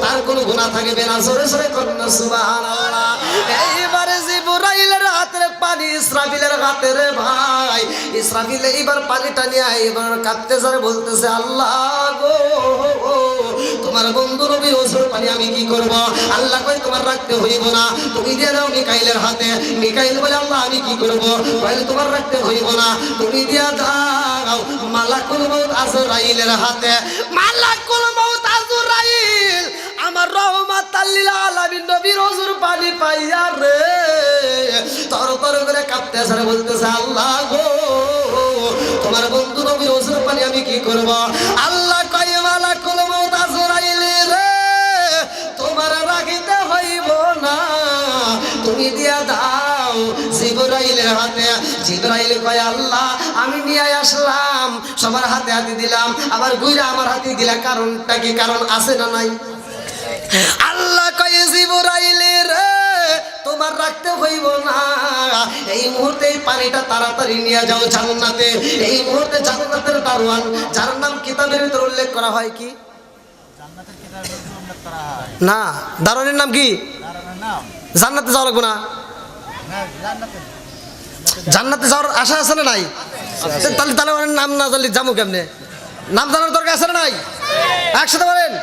তার কোনো গুনাহ থাকবে না। জোরে জোরে করুন সুবহানাল্লাহ। এইবারে জিবরাইলের হাতের পানি ইসরাফিলের হাতে রে ভাই। ইসরাফিল এইবার পানিটা নিয়ে এইবার কাঁদতে যারে বলতেছে আল্লাহ গো তোমার বন্ধু নবীর ওযুর পানি আমি কি করব? আল্লাহ কই তোমার রাখতে হইব না, তুমি দিয়ে দাও মিকাইলের হাতে। মিকাইল বলে আল্লাহ আমি কি করব? বলে তোমার রাখতে হইব না, তুমি দিয়া দাও মালাকুল মউত আজরাইলের হাতে। মালাকুল মউত আজরাইল আমার রহমাতাল লিল আলামিন নবীর ওযুর পানি পাইয়া রে তর তর করে কাঁপতেছে আর বলতেছে আল্লাহ গো তোমার বন্ধু নবীর ওযুর পানি আমি কি করব? আল্লাহ কয় মালাকুল মউত আজরাইল রে তোমার রাখিতে দাও জিবরাইলের হাতে। জিবরাইল কয় আল্লাহ আমি নিয়ে আসলাম, সবার হাতে হাতে দিলাম, আবার ঘুরে আমার হাতে দিলা, কারণটা কি? কারণ আছে না নাই? আল্লাহ কয় জিবরাইলের তোমার রাখতে হইব না, এই মুহূর্তে এই পানিটা তাড়াতাড়ি নিয়ে যাও জান্নাতে। এই মুহূর্তে জান্নাতের দারওয়ান, যার নাম কিতাবের ভিতর উল্লেখ করা হয় কি না, দারওয়ানের নাম কি? জান্নাতে যাওয়া লাগবে না? জান্নাতে যাওয়ার আশা আছে না নাই? তাহলে দারওয়ানের নাম না জানলে যাবো কেমনে? নাম জানার দরকার আছে না নাই? একসাথে বলেন।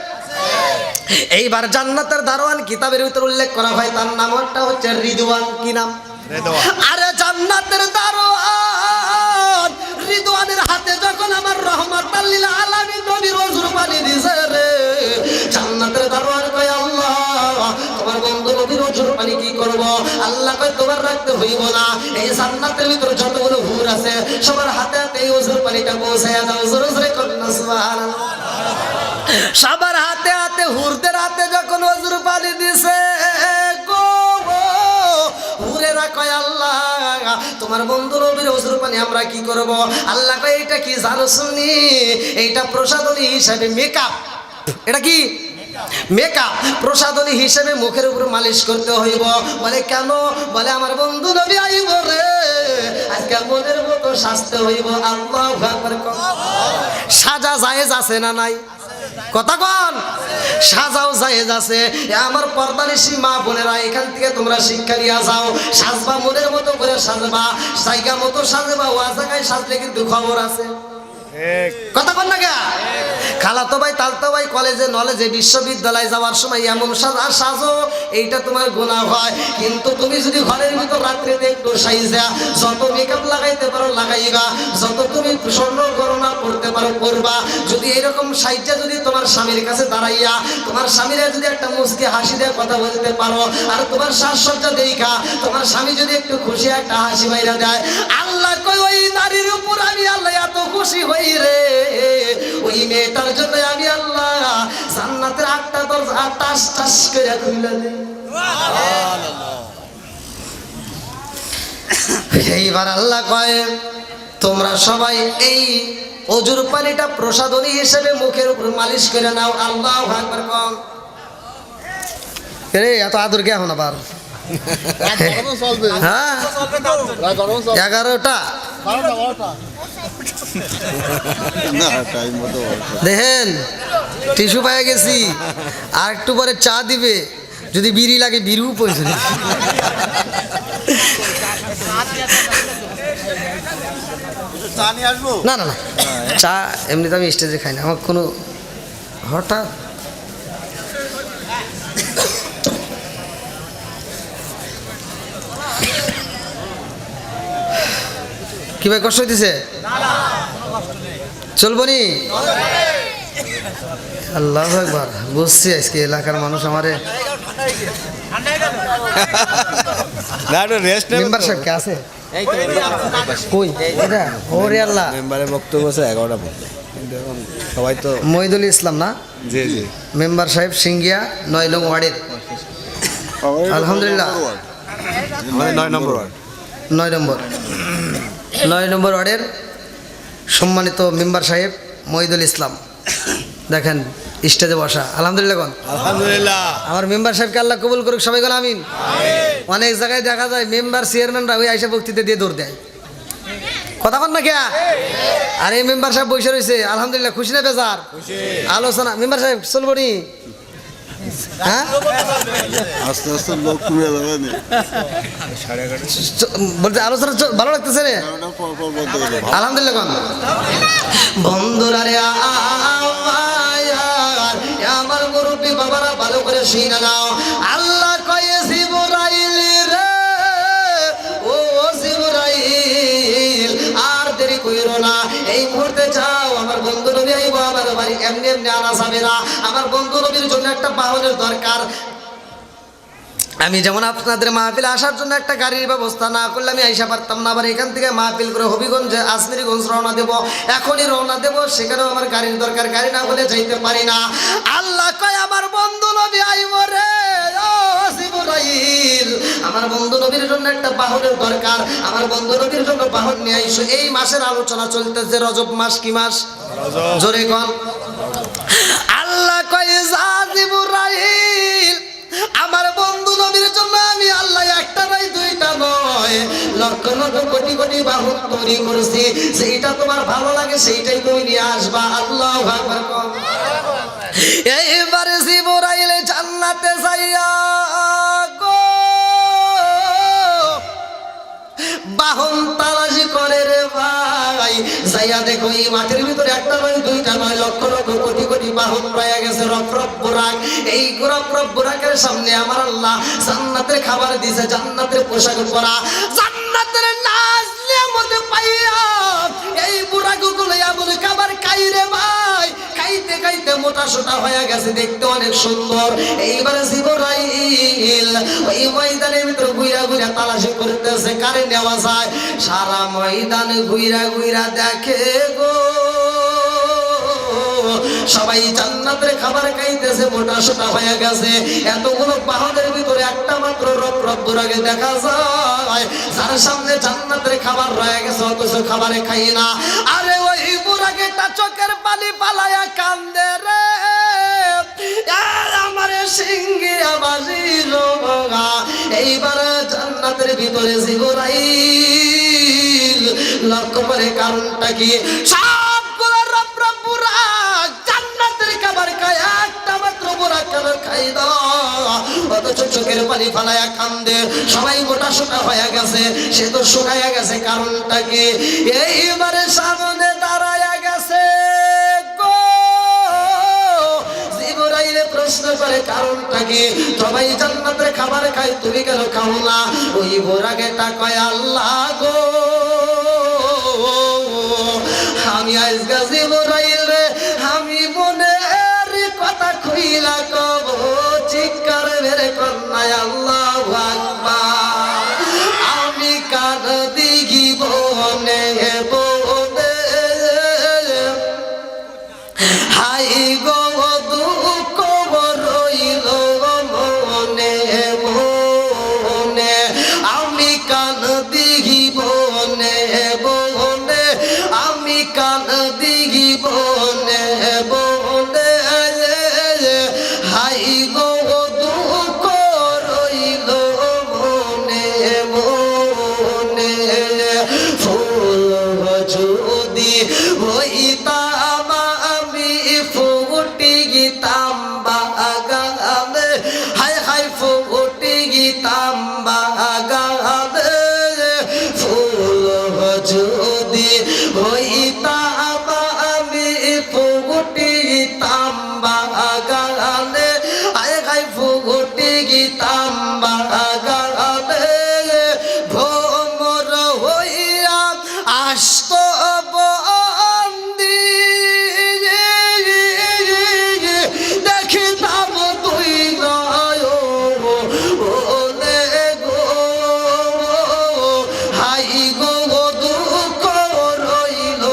এইবার জান্নাতের দারওয়ান কিতাবের ভিতর উল্লেখ করা হয়, তার নামটা হচ্ছে রিদওয়ান। কি নাম? আরে জান্নাতের দারওয়ান রিদওয়ানের হাতে যখন আমার রহমাতুল লিল আলামিন নবীর ওযর পানি দিছে রে, জান্নাতের দারওয়ান কয় আল্লাহ তোমার বন্ধু নবীর ওযর পানি কি করব? আল্লাহ কয় তোমার রাখতে হইব না, এই জান্নাতের ভিতর যতগুলো হুর আছে সবার হাতে হাতে এই ওযর পানিটা পৌঁছায়া দাও। জোরে জোরে করেন না সুবহানাল্লাহ। সবার হাতে হাতে হুরদের হাতে যখন ওযর পানি দিছে গো, হুরেরা কয় আল্লাহ তোমার বন্ধু নবীর ওযর পানি আমরা কি করব? আল্লাহ কয় এটা কি জানো শুনি? এইটা প্রসাদনী হিসাবে মেকআপ। এটা কি? মেকআপ। প্রসাদনী হিসেবে মুখের উপর মালিশ করতে হইব। বলে কেন? বলে আমার বন্ধু নবী আইব রে, আজকে মনের মতো সাজতে হইব। আল্লাহু আকবার। সাজা জায়েজ আছে না নাই? কথা কন। সাজাও জায়েজ আছে। আমার পর্দানিশী মা বোনেরা, এখান থেকে তোমরা শিক্ষা নিয়ে যাও। সাজবা মনের মতো করে সাজবা, জায়গা মতো সাজবা। ওয়া জায়গায় সাজলে কিন্তু খবর আছে। কথা বল না গা। খালাতো ভাই তালতো ভাই কলেজে নলেজে বিশ্ববিদ্যালয়ে যাওয়ার সময় এমন সাজো এইটা তোমার গুনাহ হয়, কিন্তু তুমি যদি ঘরের ভিতর রাত্রিতে একটু সাইজা যত মেকআপ লাগাইতে পারো লাগাইবা, যত তুমি স্বর্ণ গহনা করতে পারো করবা। যদি এরকম সাইজা যদি তোমার স্বামীর কাছে দাঁড়াইয়া তোমার স্বামীরা যদি একটা মুস্কি হাসি দিয়ে কথা বলতে পারো, আর তোমার সাজসজ্জা দেখা তোমার স্বামী যদি একটু খুশি একটা হাসি বাইরা দেয়, আল্লাহ কই ওই নারীর উপর আমি আল্লাহ এত খুশি হই রে, ওই মেয়েটার জন্য আমি আল্লাহ জান্নাতের 8টা দরজা টাস টাস করে খুলে দেই। এইবার আল্লাহ কয় তোমরা সবাই এই ওযুর পানিটা প্রসাদনী হিসেবে মুখের উপর মালিশ করে নাও। আল্লাহু আকবার। কম রে এত আদর কে এখন আবার? হ্যাঁ 11টা দেখেন টিস্যু পায়ে গেছি, আর একটু পরে চা দিবে, যদি বিড়ি লাগে বিড়িও পয়সা না না না, চা এমনিতে আমি স্টেজে খাই না, আমার কোনো হঠাৎ কি ভাই কষ্ট হইতেছে? চলবো নি? আল্লাহু আকবার। বুঝছি আজকে এলাকার মানুষ আমারে মেম্বার সাহেব কে আছে কই? এটা ওরে আল্লাহ, মেম্বারের বক্তব্য আছে 11টা পর্যন্ত, কিন্তু এখন সবাই তো মহিদুল ইসলাম না? জি জি মেম্বার সাহেব সিঙ্গিয়া 9 নং ওয়ার্ডের। আলহামদুলিল্লাহ। আমাদের 9 নম্বর ওয়ার্ড। 9 নম্বর ওয়ার্ডের সম্মানিত মেম্বার সাহেব মহিদুল ইসলাম, দেখেন স্টেজে বসা। আলহামদুলিল্লাহ। কোন আলহামদুলিল্লাহ। আমার মেম্বার সাহেবকে আল্লাহ কবুল করুক, সবাই বলে আমিন। অনেক জায়গায় দেখা যায় মেম্বার চেয়ারম্যানরা ওই আইসা বক্তৃতা দিয়ে দৌড় দেয়। কথা বল না কে? আর এই মেম্বার সাহেব বসে রয়েছে। আলহামদুলিল্লাহ। খুশি না বেজার? আলোচনা মেম্বার সাহেব চলবো নি? হ্যাঁ আস্তে আস্তে লোক কমে যাবে না। বলতে আলোচনা ভালো লাগতেছে রে? আলহামদুলিল্লাহ। কোন বন্ধুরা রে আমার মুরব্বী বাবারা ভালো করে শুনে নাও। আল্লাহ কয়ে জিবরাইল রে, ও জিবরাইল আর দেরি কইরো না, এই মুহূর্তে যাও। আমার বন্ধু নবী আইবো আমার বাড়ি, এমনি এমনি আনা যাবে না। আমার বন্ধু নবীর জন্য একটা বাহনের দরকার। আমি যেমন আপনাদের মাহফিলে আসার জন্য একটা গাড়ির ব্যবস্থা না করলে আমি আইসা পারতাম না। আবার এখান থেকে মাহফিল করে হবিগঞ্জে আজমিরিগঞ্জ রওনা দেব, এখনই রওনা দেব, সেখানেও আমার গাড়ির দরকার, গাড়ি না হলে যাইতে পারি না। আল্লাহ কয় আমার বন্ধু নবী আইব রে, ও জিবরাইল, আমার বন্ধু নবীর জন্য একটা বাহনের দরকার, আমার বন্ধু নবীর জন্য বাহন নিয়ে আইসো। এই মাসের আলোচনা চলতেছে, রজব মাস। কি মাস? জোরে কোন। আল্লাহ কয় যা জিবরাইল, আমার বন্ধু নবীর জন্য আমি আল্লাহ একটা নয় দুইটা নয় লক্ষ লক্ষ কোটি কোটি বাহন তৈরি করেছি, সেইটা তোমার ভালো লাগে সেইটাই তুমি নিয়ে আসবা। আল্লাহু আকবার। এইবারে জিবরাইল জান্নাতে যাইয়া গো বাহন তালাশি করে রে ভাই, যাইয়া দেখো এই মাঠের ভিতরে একটা নয় দুইটা নয় লক্ষ লক্ষ কোটি কোটি বাহন রয়ে গেছে। রফ রফ বুরাক, এই রফ রফ বুরাকের সামনে আমার আল্লাহ জান্নাতের খাবার দিয়েছে, জান্নাতের পোশাক পরা, জান্নাতের নাজ নিয়ামতে পাইয়া এই বুরাকগুলো এমন খাবার খাই রে ভাই, খাইতে খাইতে মোটা সোটা হয়ে গেছে, দেখতে অনেক সুন্দর। এইবারে জিবরাইল ওই ময়দানের ভিতরে ঘুরা ঘুরা তালাশি করতেছে কারে নেওয়া যায়। সারা ময়দান ঘুরা ঘুরা দেখে গো সবাই জান্নাতের খাবার খাইতেছে, মোটা সোটা হয়ে গেছে। এতগুলো বাহনের ভিতরে একটা মাত্র রব রব বুরাকে দেখা যায়, যার সামনে জান্নাতের খাবার রয়ে গেছে, অথচ খাবারে খাই না। আরে ওই বুরাকেটা চোখের পানি পালায়া কান্দে রে, আমার সিংহিয়া বাজিল। এইবার জান্নাতের ভিতরে জিবরাইল লক্ষ্য করে, কারণটা কি? সবগুলো রব রব বুরাক জান্নাতের খাবার খায়, একটা মাত্র বুরাক কেন খাই না, অথচ চোখের পানি ফালায়া কান্দে। সবাই মোটা সোটা হয়ে গেছে, সে তো শুকাইয়া গেছে, কারণটা কি? এইবারে সামনে দাঁড়ায়া গেছে গো জিবরাইল প্রশ্ন করে, কারণটা কি? সবাই জান্নাতের খাবার খায়, তুমি কেন খাও না? ওই বুরাকেটা কয়, আল্লাহ গো আমি আজকে জিবরাইল রে, আমি মনের কথা কইলা কব, চিৎকার মেরে কন্যায় আল্লাহু আকবার। আমি কান দিঘি বনে বনে হাই গো দুঃখ রইল মনে মনে, আমি কান দিঘি বনে বনে, আমি কান দিঘি বনে বনে হাই গো দুঃখ রইল মনে মনে। ফুল যদি হইতাম আমি ফুটি গিতাম বাগানে, হাই হাই ফুটি গিতাম বাগানে। ফুল যদি হইতাম আমি ফুটি গিতাম বাগানে, হাই হাই ফুটি গিতাম বাগানে। ভ্রমর হইয়া আসত বন্দি, দেখিতাম তুই নয়নে গো, হাই গো দুঃখ রইল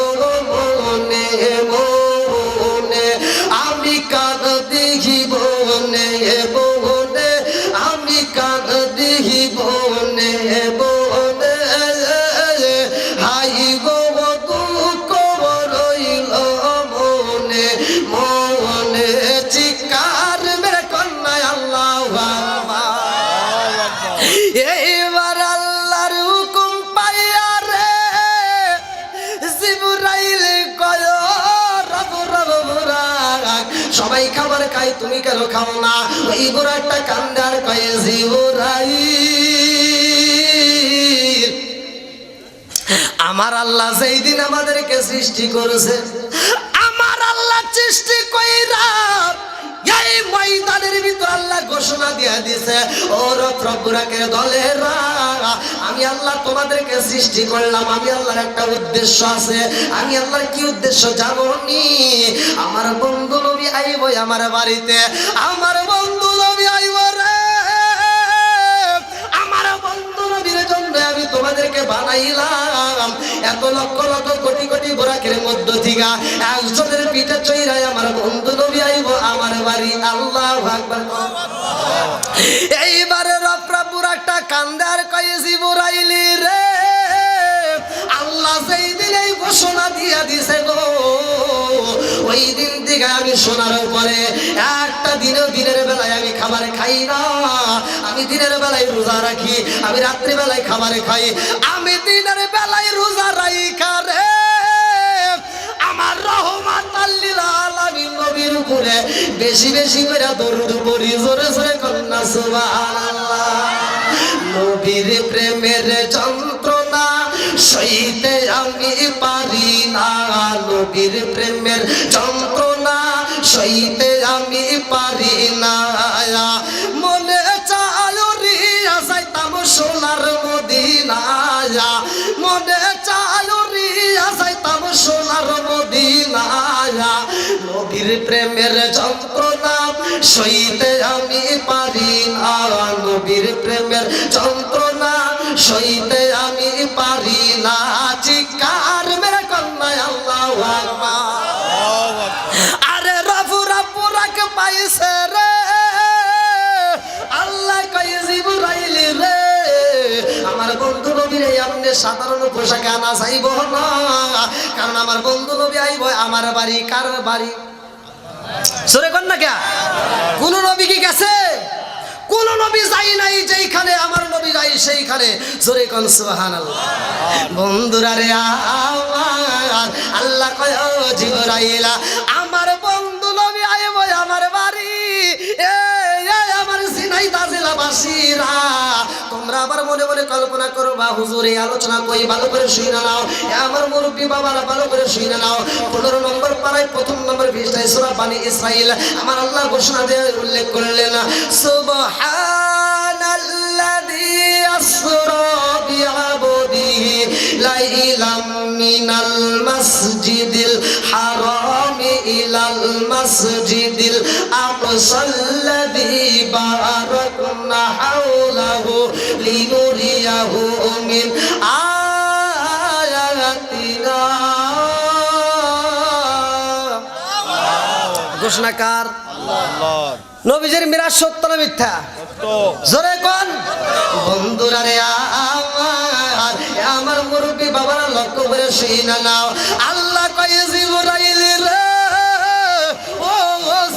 মনে মনে। আমি কান দেখি বনে বনে, আমি কান দেখি বনে বনে হাই গো দুঃখ রইল মনে মনে। চিৎকার মেরে কন্যায় আল্লাহু আকবার। এইবার আল্লাহর হুকুম পাইয়া রে জিবরাইল কয়, রব রব বুরাক, সবাই খাবার খায়, তুমি কেন খাও না? ওই বুরাকটা কান্দার কয়, জিবরাইল, আমার আল্লাহ যেই দিন আমাদেরকে সৃষ্টি করেছে, আমার আল্লাহ সৃষ্টি কইরা এই ময়দানের ভিতর আল্লাহ ঘোষণা দিয়া দিছে, ও রব বুরাকের দলেরা, আমি আল্লাহ তোমাদেরকে সৃষ্টি করলাম, আমি আল্লাহর একটা উদ্দেশ্য আছে। আমি আল্লাহর কি উদ্দেশ্য জানো নি? আমার বন্ধু নবী আইব আমার বাড়িতে, আমার বন্ধু নবী আইব রে, বানাইলাম, এত লক্ষ লক্ষ কোটি কোটি বোরাকের মধ্য থেকে একজনের পিঠে চইরাই আমার বন্ধু নবী আইব আমার বাড়ি। আল্লাহু আকবার। এইবারে রফরা বুরাকটা কান্দে আর কয়ে জিবরাইলি রে, আল্লাহ সেই দিন এই ঘোষণা দিয়া দিছে গো, ওই দিন থেকে আমি শোনার পরে একটা দিনও দিনের বেলায় আমি খাবার খাই না, আমি দিনের বেলায় রোজা রাখি, আমি রাত্রি বেলায় খাবার খাই, আমি দিনের বেলায় রোজা রাখা রে আমার রহমাতাল লিল আলামিন নবীর উপরে বেশি বেশি করে দরুদ পড়ি, জোরে জোরে কন্না সুবহানাল্লাহ। নবীর প্রেমের যন্ত্রণা সইতে আমি পারি না, নবীর প্রেমের যন্ত্রণা সইতে আমি পারি না, মনে চালো রিয়া যাইতাম সোনার মদিনায়, মনে চালো রিয়া যাইতাম সোনার মদিনায়, নবীর প্রেমের যন্ত্রণা সইতে আমি পারি না, নবীর প্রেমের যন্ত্রণা সইতে আমি পারি না, চিৎকার মেরে কন্যায় আল্লাহু আকবার। আরে রফুরা পুরাকে পাইছে রে, আল্লাহ কয় জিবরাইল রে আমার বন্ধু নবীর আপনি সাধারণ পোশাকে আনা যাইব না, কারণ আমার বন্ধু নবী আইব আমার বাড়ি। কার বাড়ি? সরে কন না কে? কোন নবী কি গেছে? কোন নবী যাই নাই যেইখানে আমার নবী যাই সেইখানে, জোরে কোন সুবহানাল্লাহ। বন্ধুরা রে আমার আল্লাহ কয় ও জিবরাইল আমার বন্ধু নবী আইব আমার বাড়ি, আমার সিনাইদা জেলাবাসীরা তোমরা আবার মনে মনে কল্পনা করবা হুজুর এই আলোচনা কই ভালো করে শুনে নাও, আমার মুরব্বী বাবারা ভালো করে শুনে নাও। 15 নম্বর পারায় 1ম নম্বর পৃষ্ঠায় সূরা বানি ইসরাইল আমার আল্লাহ ঘোষণা দিয়ে উল্লেখ করলেন সুবহানাল্লাযী আসরা বিআবদিহি লাইলাম মিনাল মাসজিদিল হারামি ইলাল মাসজিদিল আকসাল্লাযী বারাকনা হাওলাহু লিনুরিয়াহু মিন আয়াতিনা। ঘোষণাকার আল্লাহ। নবীজির মিরাজ সত্য না মিথ্যা? জোরে কোন। বন্ধুরা রে আমার মুরব্বী বাবারা লক্ষ্য করে শুনে নাও, আল্লাহ কয় জিবরাইল রে ও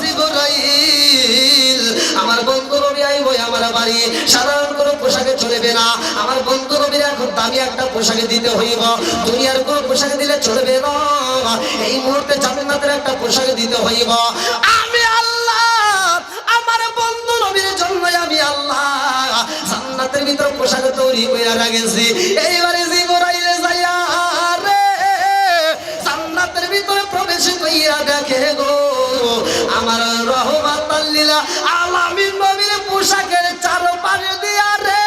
জিবরাইল আমার বন্ধু নবী আইব আমার বাড়ি, সাধারণ কোনো পোশাকে চলবে না, আমার বন্ধু নবীর এখন দামি একটা পোশাকে দিতে হইব, দুনিয়ার কোনো পোশাকে দিলে চলবে না, এই মুহূর্তে জান্নাতের একটা পোশাকে দিতে হইব। আমি আল্লাহ আমার বন্ধু নবীর জন্য আমি আল্লাহ জান্নাতের ভিতর পোশাক তৈরি করে রেখেছি। এইবারে জিবরাইল যাইয়া রে জান্নাতের ভিতরে প্রবেশ কইরা দেখে গো আমার রহমাতাল লিল আলামিন নবীর পোশাকের চারপাশে দিয়া রে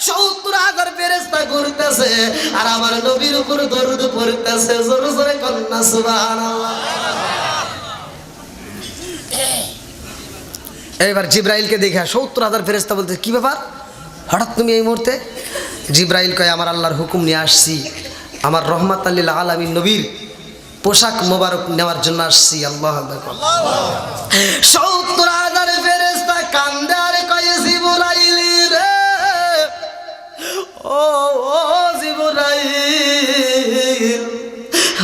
70,000 ফেরেশতা ঘুরতেছে আর আমার নবীর উপর দরুদ পড়তেছে। জোরে জোরে কন্না সুবহানাল্লাহ। এবার জিব্রাইলকে দেখে 70,000 ফেরেশতা বলতে কি ব্যাপার হঠাৎ তুমি এই মুহূর্তে? জিব্রাইল কয় আমার আল্লাহর হুকুম নিয়ে আসছি, আমার রহমাতাল লিল আলামিন নবীর পোশাক মোবারক নেওয়ার জন্য আসছি। আল্লাহু আকবার। 70,000 ফেরেশতা কান্দে আর কয় জিবরাইল রে ও জিবরাইল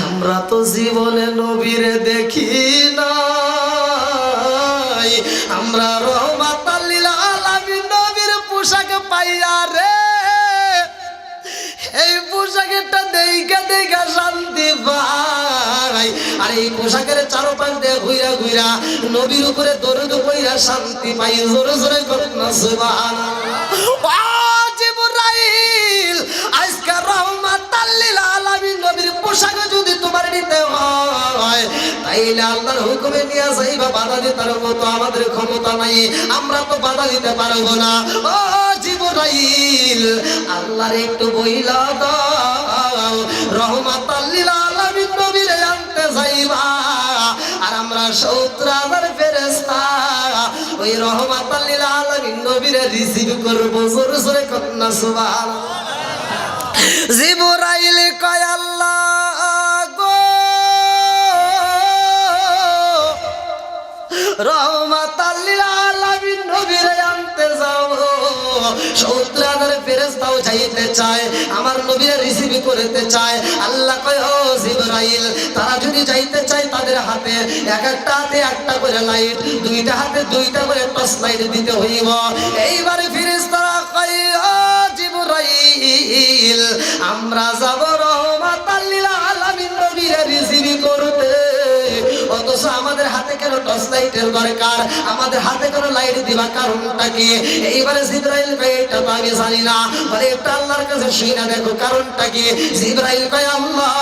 আমরা তো জীবনে নবীরে দেখি না, আমরা রহমাতাল লিল আলামিন নবীর পোশাক পাইয়া রে এই পোশাকেরটা দেখা দেখা শান্তি পাই, আর এই পোশাকের চারপাশ দিয়ে ঘুরা ঘুরা নবীর উপরে দরুদ পড়া শান্তি পাই। জোরে জোরে কন্না সুবহানাল্লাহ। জিবরাইল আজকে রহমাতাল লিল আলামিন নবীর পোশাক যদি তোমার নিতে হয় তাইলে আল্লাহর হুকুমে নিয়ে যাইবা, বাধা দিতে মতো আমাদের ক্ষমতা নাই, আমরা তো বাধা দিতে পারবো না। ও জিবরাইল আল্লাহর একটু বইলা দাও রহমাতাল লিল আলামিন নবীরে আনতে যাইবা, আর আমরা 70,000 ফেরেশতা ওই রহমাতাল লিল আলামিন নবীরে রিসিভ করব। জোরে জোরে কন্না সুবহানাল্লাহ। জিবরাইল কয় আল্লাহ গো রহমাতাল লিল আলামিন নবীরে আনতে যাও। 70,000 ফেরেশতাও যাইতে চায়, আমার নবীরে রিসিভ করতে চায়। আল্লাহ কয় ও জিবরাইল, তারা যদি যাইতে চায় তাদের হাতে এক একটা হাতে একটা করে লাইট, দুইটা হাতে দুইটা করে টর্চ লাইট দিতে হইব। এইবারে ফেরেশতারা কয় ও জিবরাইল, আমরা যাব রহমাতাল লিল আলামিন নবীরে রিসিভ করতে, অথচ আমাদের হাতে কেন টর্চ লাইটের দরকার, আমাদের হাতে কেন লাইট দিবা, কারণটা কি? এইবারে জিবরাইল কয় এটা তো আমি জানি না, বলে এটা আল্লাহর কাছে শুইনা দেখো কারণটা কি। জিবরাইল কয় আল্লাহ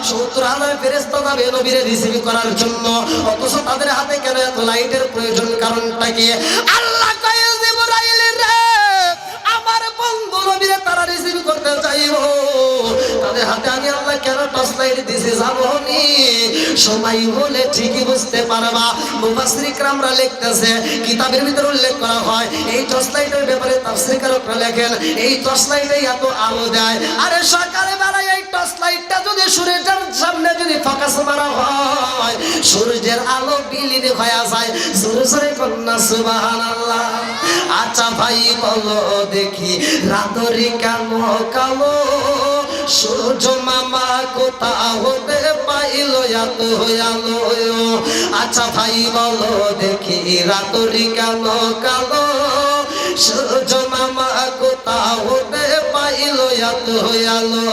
70,000 ফেরেশতা যাবে নবীরে রিসিভ করার জন্য, অথচ তাদের হাতে কেন এত লাইটের প্রয়োজন, কারণটা কি? আল্লাহ কয় জিবরাইল রে, আমার বন্ধু নবীরে তারা রিসিভ করতে চাইবো, তাদের হাতে আমি আল্লাহ কেন টর্চ লাইট দিছি জানো নি? সময় হলে ঠিকই বুঝতে পারবা। মুফাসসিররা লিখতেছে, কিতাবের ভিতরে উল্লেখ করা হয় এই টর্চ লাইটের ব্যাপারে তাফসীরকাররা লেখেন এই টর্চ লাইটে এত আলো দেয়। আরে সকালে বেলায় এই টর্চ লাইটটা যদি সূর্যের সামনে যদি ফোকাস মারা হয়, সূর্যের আলো বিলীন হয়ে যায়। জোরে জোরে কন্যা সুবহানাল্লাহ। আচ্ছা ভাই বলো দেখি রাতরি কেন কালো, সূর্য মামা কোথা হতে পাইল এত আলো? আচ্ছা ভাই বলো দেখি রাতরি কেন কালো, সূর্য মামা কোথা হতে পাইল এত আলো?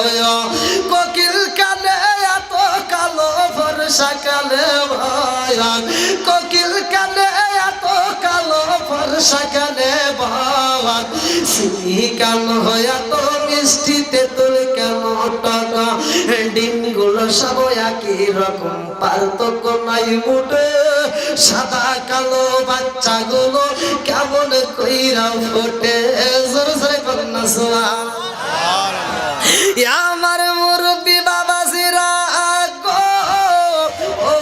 কোকিল কানে এত কালো বর্ষা কালে ভয়ান, কোকিল কানে এত কালো বর্ষা কালে ভয়ান, সিনি কেন এত মিষ্টি তেঁতুল কেন টাকা, ডিমগুলো সব একই রকম পার্থক্য নাই মোটে, সাদা কালো বাচ্চাগুলো কেমন কইরা ফোটে। জোরে জোরে কন্যা সুবহানাল্লাহ। আমার মুরব্বী বাবাজিরা গো, ও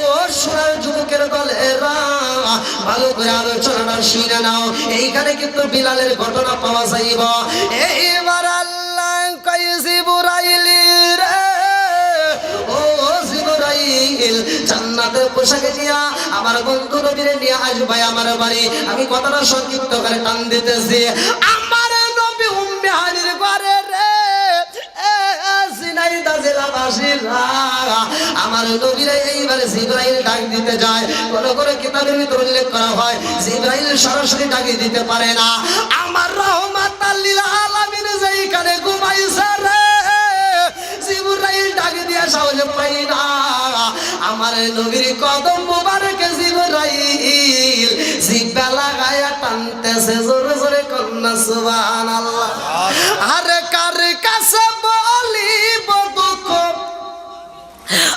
সোনার যুবকের দলেরা, ভালো করে আলোচনাটা শুনে নাও। এইখানে কিন্তু বিলালের ঘটনা পাওয়া যাইব। এইবার আল্লাহ কয় জিবরাইল রে, ও জিবরাইল, জান্নাতের পোশাকে দিয়া আমার বন্ধু নবীরে নিয়ে আসবে আমার বাড়ি। আমি কথাটা সংক্ষিপ্ত করে টান দিতেছি। আমার নবী উম্মে হানির ঘরে রে, আমার নবীরা এইবারে জিবরাইল ডাক দিতে যায়। কোন কোন কিতাবের ভিতরে উল্লেখ করা হয় জিবরাইল সরাসরি ডাক দিতে পারে না। আমার রহমাতাল লিল আলামিন যেখানে ঘুমাইছে রে, জিবরাইল ডাক দিয়া সাহস পাই না। আমার নবীর কদম মোবারকে জিবরাইল জিব্বা লাগায়া টানতেছে। জোরে জোরে কন্যা সুবহানাল্লাহ। আরে কার কাছে বলিব দুঃখ,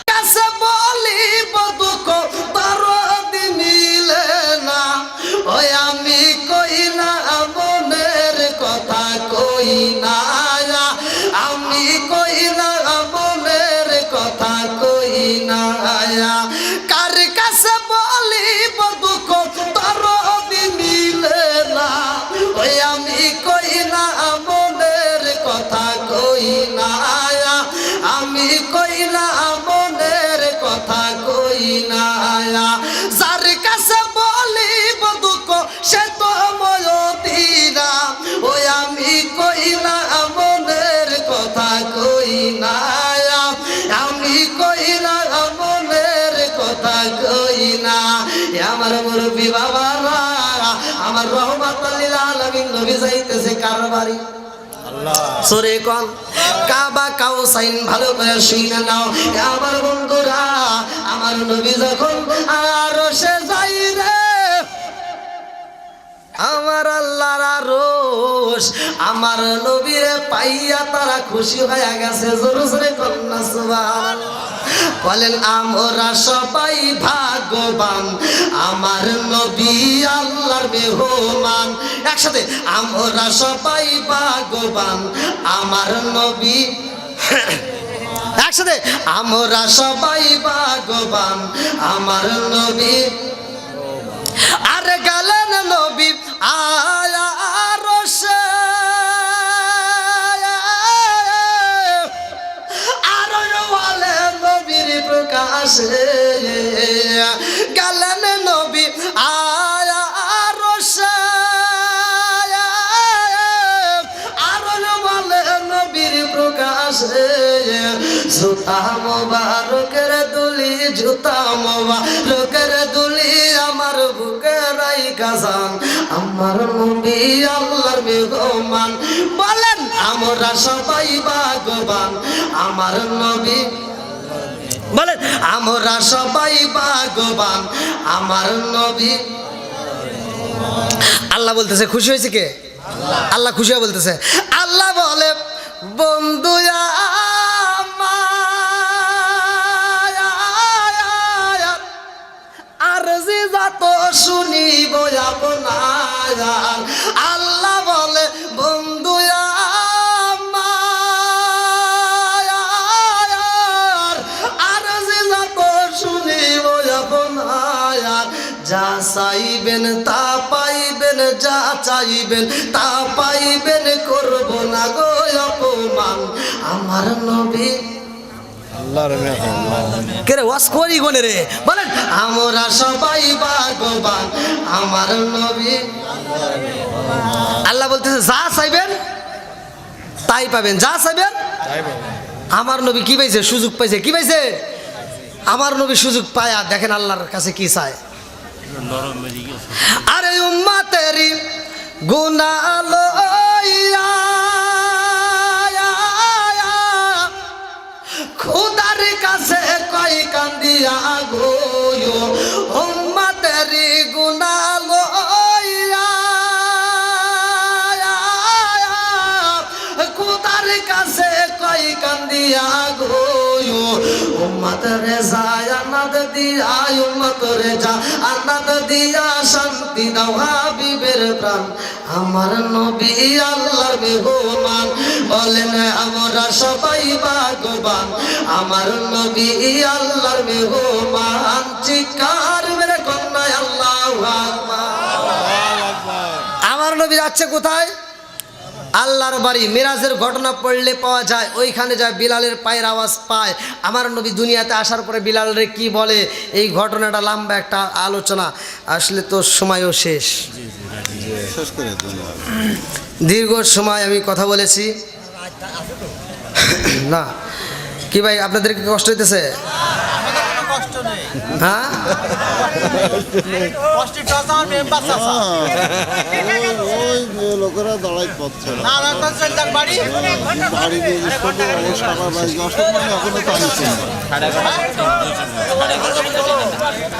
কাছে বলিব দুঃখ দরদি মিলে না, ওই আমি কই না মনের কথা কই না, আমি কই না মনের কথা কই না, কার কাছে বলিব দুঃখ দরদি মিলে না, ওই আমি কই না মনের কথা কই না, আমি কই না মনের কথা কই না, যার কাছে বলিব দুঃখ সে তো ময়দিনা, ওই আমি কই না মনের কথা কই না, আমি কই না মনের কথা কই না। আমার মুরব্বী বাবারা, আমার রহমাতাল লিল আলামিন নবী যাইতেছে কার বাড়ি? সরে কোন কাবা কাউসাইন। ভালো করে শুনে নাও আমার বন্ধুরা, আমার নবী যখন আরশে যাই রে, আমার আল্লাহর আরশ আমার নবীরে পাইয়া তারা খুশি হয়ে গেছে। জোরে জোরে কন্যা সুবহানাল্লাহ। বলেন আমরা সবাই ভাগ্যবান, আমার নবী আল্লাহর মেহমান। একসাথে আমরা সবাই ভাগ্যবান, আমার নবী, একসাথে আমরা সবাই ভাগ্যবান, আমার নবী। আর গেলেন নবী আরশে, প্রকাশে গেলেন নবী আয়া রসে আরো বলে নবীর প্রকাশে জুতা মোবারকের দুলি জুতা মোবারকের দুলি আমার বুকে রাইখা যান আমার নবী আল্লাহর মেহমান বলেন আমরা সবাই ভাগ্যবান আমার নবী বলেন আমরা সবাই ভাগ্যবান আমার নবী আল্লাহ বলতেছে খুশি হয়েছে কে আল্লাহ খুশি হয়ে বলতেছে আল্লাহ বলে বন্ধু আর যে যত শুনিব আপনার আল্লাহ বলে বন্ধু আর যে যত শুনিব আপনার যা চাইবেন তা পাইবেন যা চাইবেন তা পাইবেন করব না গো অপমান আমার নবী আল্লাহর মেহমান কে রে ওয়াজ করি গনে রে বলেন আমরা সবাই ভাগ্যবান আমার নবী আল্লাহ বলতেছে যা চাইবেন তাই পাবেন যা চাইবেন আমার নবী কি পাইছে সুযোগ পাইছে কি পাইছে আমার নবী সুযোগ পায়া দেখেন আল্লাহর কাছে কি চায় আরে উম্মতেরি গুনাহ লইয়া খুদার কাছে কই কান্দিয়া গো উম্মতেরি গুনাহ লইয়া খুদার কাছে কই কান্দিয়া গো উম্মত রে যায় আনাদ দিয়া উম্মত রে যা আনাদ দিয়া শান্তি দাও হাবিবের প্রাণ আমার নবী আল্লাহর মেহমান বলেন আমরা সবাই ভাগ্যবান আমার নবী আল্লাহর মেহমান চিৎকার মেরে কন্যা আল্লাহু আকবার আমার নবী যাচ্ছে কোথায় আল্লাহর বাড়ি মিরাজের ঘটনা পড়লে পাওয়া যায় ওইখানে যায় বিলালের পায়ের আওয়াজ পায় আমার নবী দুনিয়াতে আসার পরে বিলাল রে কি বলে এই ঘটনাটা লম্বা একটা আলোচনা আসলে তো সময়ও শেষ দীর্ঘ সময় আমি কথা বলেছি না কি ভাই আপনাদের কি কষ্ট হইতেছে হ্যাঁ লোকেরা দাঁড়াই পাচ্ছে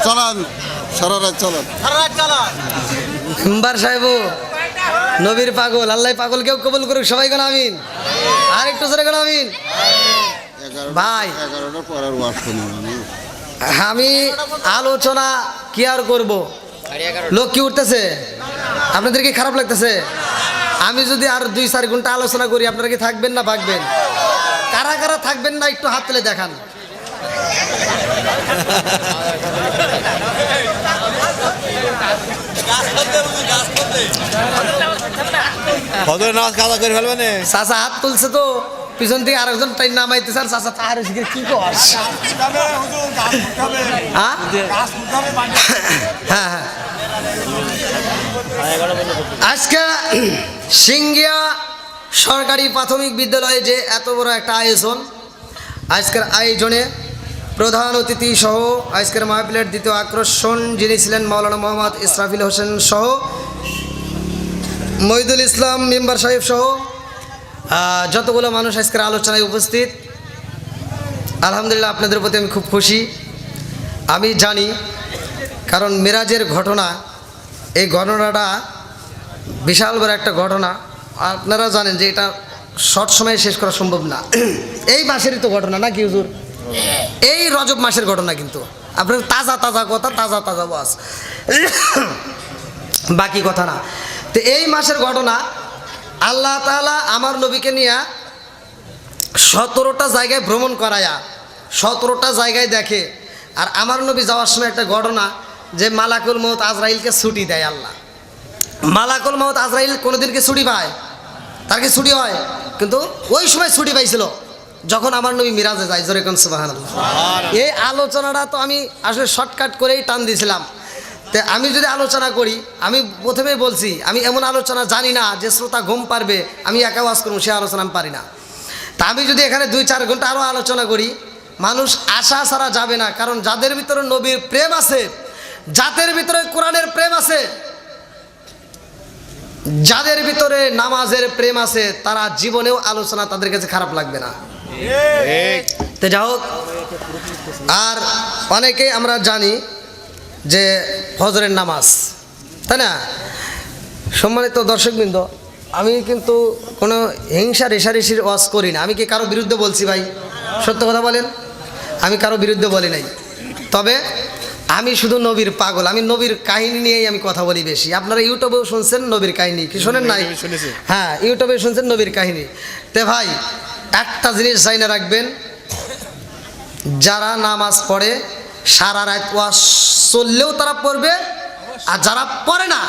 চালান সারা রাত চালান মেম্বার সাহেব নবীর পাগল আল্লাহ পাগল কেউ কবুল করুক সবাই কোন আমিন আর একটু জোরে কোন আমিন ভাই 11টার পরের ওয়াজ শুনুন আমি আলোচনা কি আর করব লোক কি উঠতেছে আপনাদের কি খারাপ লাগতেছে আমি যদি আর 2-4 ঘন্টা আলোচনা করি আপনারা কি থাকবেন না ভাগবেন কারা কারা থাকবেন না একটু হাত তুলে দেখান ফজর নামাজ কাজা করে ফেলবেন চাচা হাত তুলছে তো পিছন থেকে আরেকজন টাইম নামাইতে স্যার চাচা তাহার কি কর হ্যাঁ হ্যাঁ আজকে সিঙ্গিয়া সরকারি প্রাথমিক বিদ্যালয়ে যে এত বড় একটা আয়োজন আজকের আয়োজনে প্রধান অতিথি সহ আজকের মাহফিলের দ্বিতীয় আকর্ষণ যিনি ছিলেন মাওলানা মোহাম্মদ ইসরাফিল হোসেন সহ মহিদুল ইসলাম মেম্বার সাহেব সহ যতগুলো মানুষ আজকের আলোচনায় উপস্থিত আলহামদুলিল্লাহ আপনাদের প্রতি আমি খুব খুশি আমি জানি কারণ মেরাজের ঘটনা এই ঘটনাটা বিশাল বড় একটা ঘটনা আপনারা জানেন যে এটা শর্ট সময়ে শেষ করা সম্ভব না এই মাসেরই তো ঘটনা না কি হুজুর এই রজব মাসের ঘটনা কিন্তু আপনার তাজা তাজা কথা তাজা তাজা বাস বাকি কথা না তো এই মাসের ঘটনা আল্লাহ তাআলা আমার নবীকে নিয়ে 17টা জায়গায় ভ্রমণ করায়া 17টা জায়গায় দেখে আর আমার নবী যাওয়ার সময় একটা ঘটনা যে মালাকুল মউত আজরাইলকে ছুটি দেয় আল্লাহ মালাকুল মউত আজরাইল কোনোদিন কি ছুটি পায় তার কি ছুটি হয় কিন্তু ওই সময় ছুটি পাইছিল যখন আমার নবী মিরাজে যায়, জোরে কোন সুবহানাল্লাহ। এই আলোচনাটা তো আমি আসলে শর্টকাট করেই টান দিয়েছিলাম। তো আমি যদি আলোচনা করি, আমি প্রথমেই বলছি আমি এমন আলোচনা জানি না যে শ্রোতা ঘুম পারবে, আমি একা ওয়াজ করবো, সে আলোচনা আমি পারি না। তা আমি যদি এখানে 2-4 ঘন্টা আরও আলোচনা করি, মানুষ আশা ছাড়া যাবে না। কারণ যাদের ভিতরে নবীর প্রেম আছে, যাদের ভিতরে কোরআনের প্রেম আছে, যাদের ভিতরে নামাজের প্রেম আছে, তারা জীবনেও আলোচনা তাদের কাছে খারাপ লাগবে না। তো যাই হোক, আর অনেকেই আমরা জানি যে ফজরের নামাজ, তাই না? সম্মানিত দর্শকবৃন্দ, আমি কিন্তু কোনো হিংসা রেশারেশির ওয়াজ করি না। আমি কি কারো বিরুদ্ধে বলছি ভাই? সত্য কথা বলেন, আমি কারো বিরুদ্ধে বলি নাই। তবে আমি শুধু নবীর পাগল, আমি নবীর কাহিনী নিয়েই আমি কথা বলি বেশি। আপনারা ইউটিউবেও শুনছেন নবীর কাহিনী, কি শোনেন নাই? হ্যাঁ, ইউটিউবে শুনছেন নবীর কাহিনী। তে ভাই, একটা জিনিস জাইনা রাখবেন, যারা নামাজ পড়ে সারা রাত ওয়াজ চললেও তারা পড়বে, আর যারা পড়ে না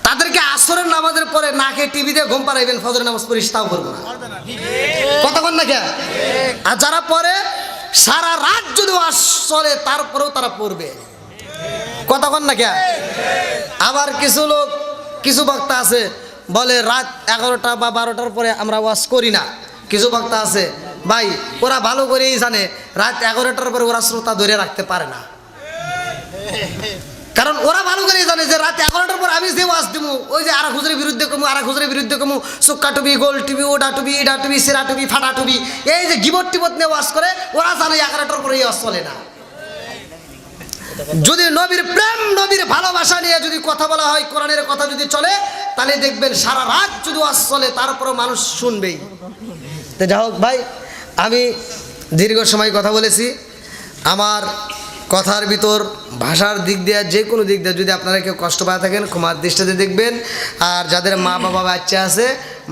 তাদেরকে আসরের নামাজের পরে না খেয়ে টিভিতে ঘুম পাড়াইবেন, ফজরের নামাজ পড়িস তাও করবো না। কতক্ষণ না কে? আর যারা পড়ে সারা রাত যদি ওয়াজ চলে তারপরেও তারা পড়বে। কতক্ষণ না কে? আবার কিছু লোক, কিছু বক্তা আছে বলে রাত 11টা বা 12টার পরে আমরা ওয়াজ করি না। কিছু বক্তা আছে ভাই, ওরা ভালো করেই জানে রাত 11টার পরে ওরা শ্রোতা ধরে রাখতে পারে না। কারণ ওরা ভালো করেই জানে যে রাত 11টার পর আমি যে ওয়াজ দিব, ওই যে আর হুজুরের বিরুদ্ধে কমু, আর হুজুরের বিরুদ্ধে কমু, সুক্কা টুবি, গোল টুবি, ওডা টুবি, ইডা টুবি, সেরা টুবি, ফাটা টুবি, এই যে গিবট টিবট নিয়ে ওয়াজ করে, ওরা জানে 11টার পরে এই ওয়াজ চলে না। যদি নবীর প্রেম, নবীর ভালোবাসা নিয়ে যদি কথা বলা হয়, কোরআনের কথা যদি চলে, তাহলে দেখবেন সারা রাত যদি ওয়াজ চলে তারপরও মানুষ শুনবেই। তো যাই হোক ভাই, আমি দীর্ঘ সময় কথা বলেছি। আমার কথার ভিতর ভাষার দিক দিয়ে, যে কোনো দিক দিয়ে যদি আপনারা কেউ কষ্ট পায় থাকেন, ক্ষমার দৃষ্টিতে দেখবেন। আর যাদের মা বাবা বাচ্চা আছে,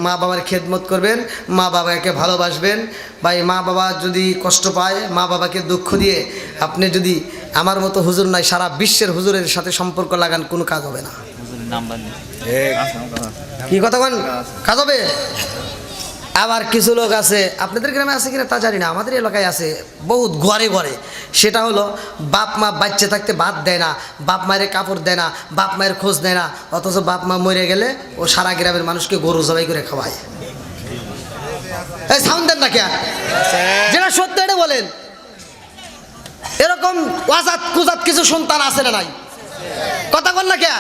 মা বাবার খেদমত করবেন, মা বাবাকে ভালোবাসবেন। ভাই, মা বাবা যদি কষ্ট পায়, মা বাবাকে দুঃখ দিয়ে আপনি যদি আমার মতো হুজুর নাই, সারা বিশ্বের হুজুরের সাথে সম্পর্ক লাগান, কোনো কাজ হবে না। কি কথা বলেন? কাজ হবে? আবার কিছু লোক আছে, আপনাদের গ্রামে আছে কিনা তা জানি না, আমাদের এলাকায় আছে বহুত ঘরে ঘরে। সেটা হলো বাপ মা বাচ্চা থাকতে ভাত দেয় না, বাপ মায়ের কাপড় দেয় না, বাপ মায়ের খোঁজ দেয় না, অথচ বাপ মা মরে গেলে ও সারা গ্রামের মানুষকে গরু জবাই করে খাওয়ায়। এই সাউন্ড দেন না কে? যেটা সত্য এটা বলেন। এরকম ওয়াজাত কুজাত কিছু সন্তান আছে না নাই? কথা বল না কে?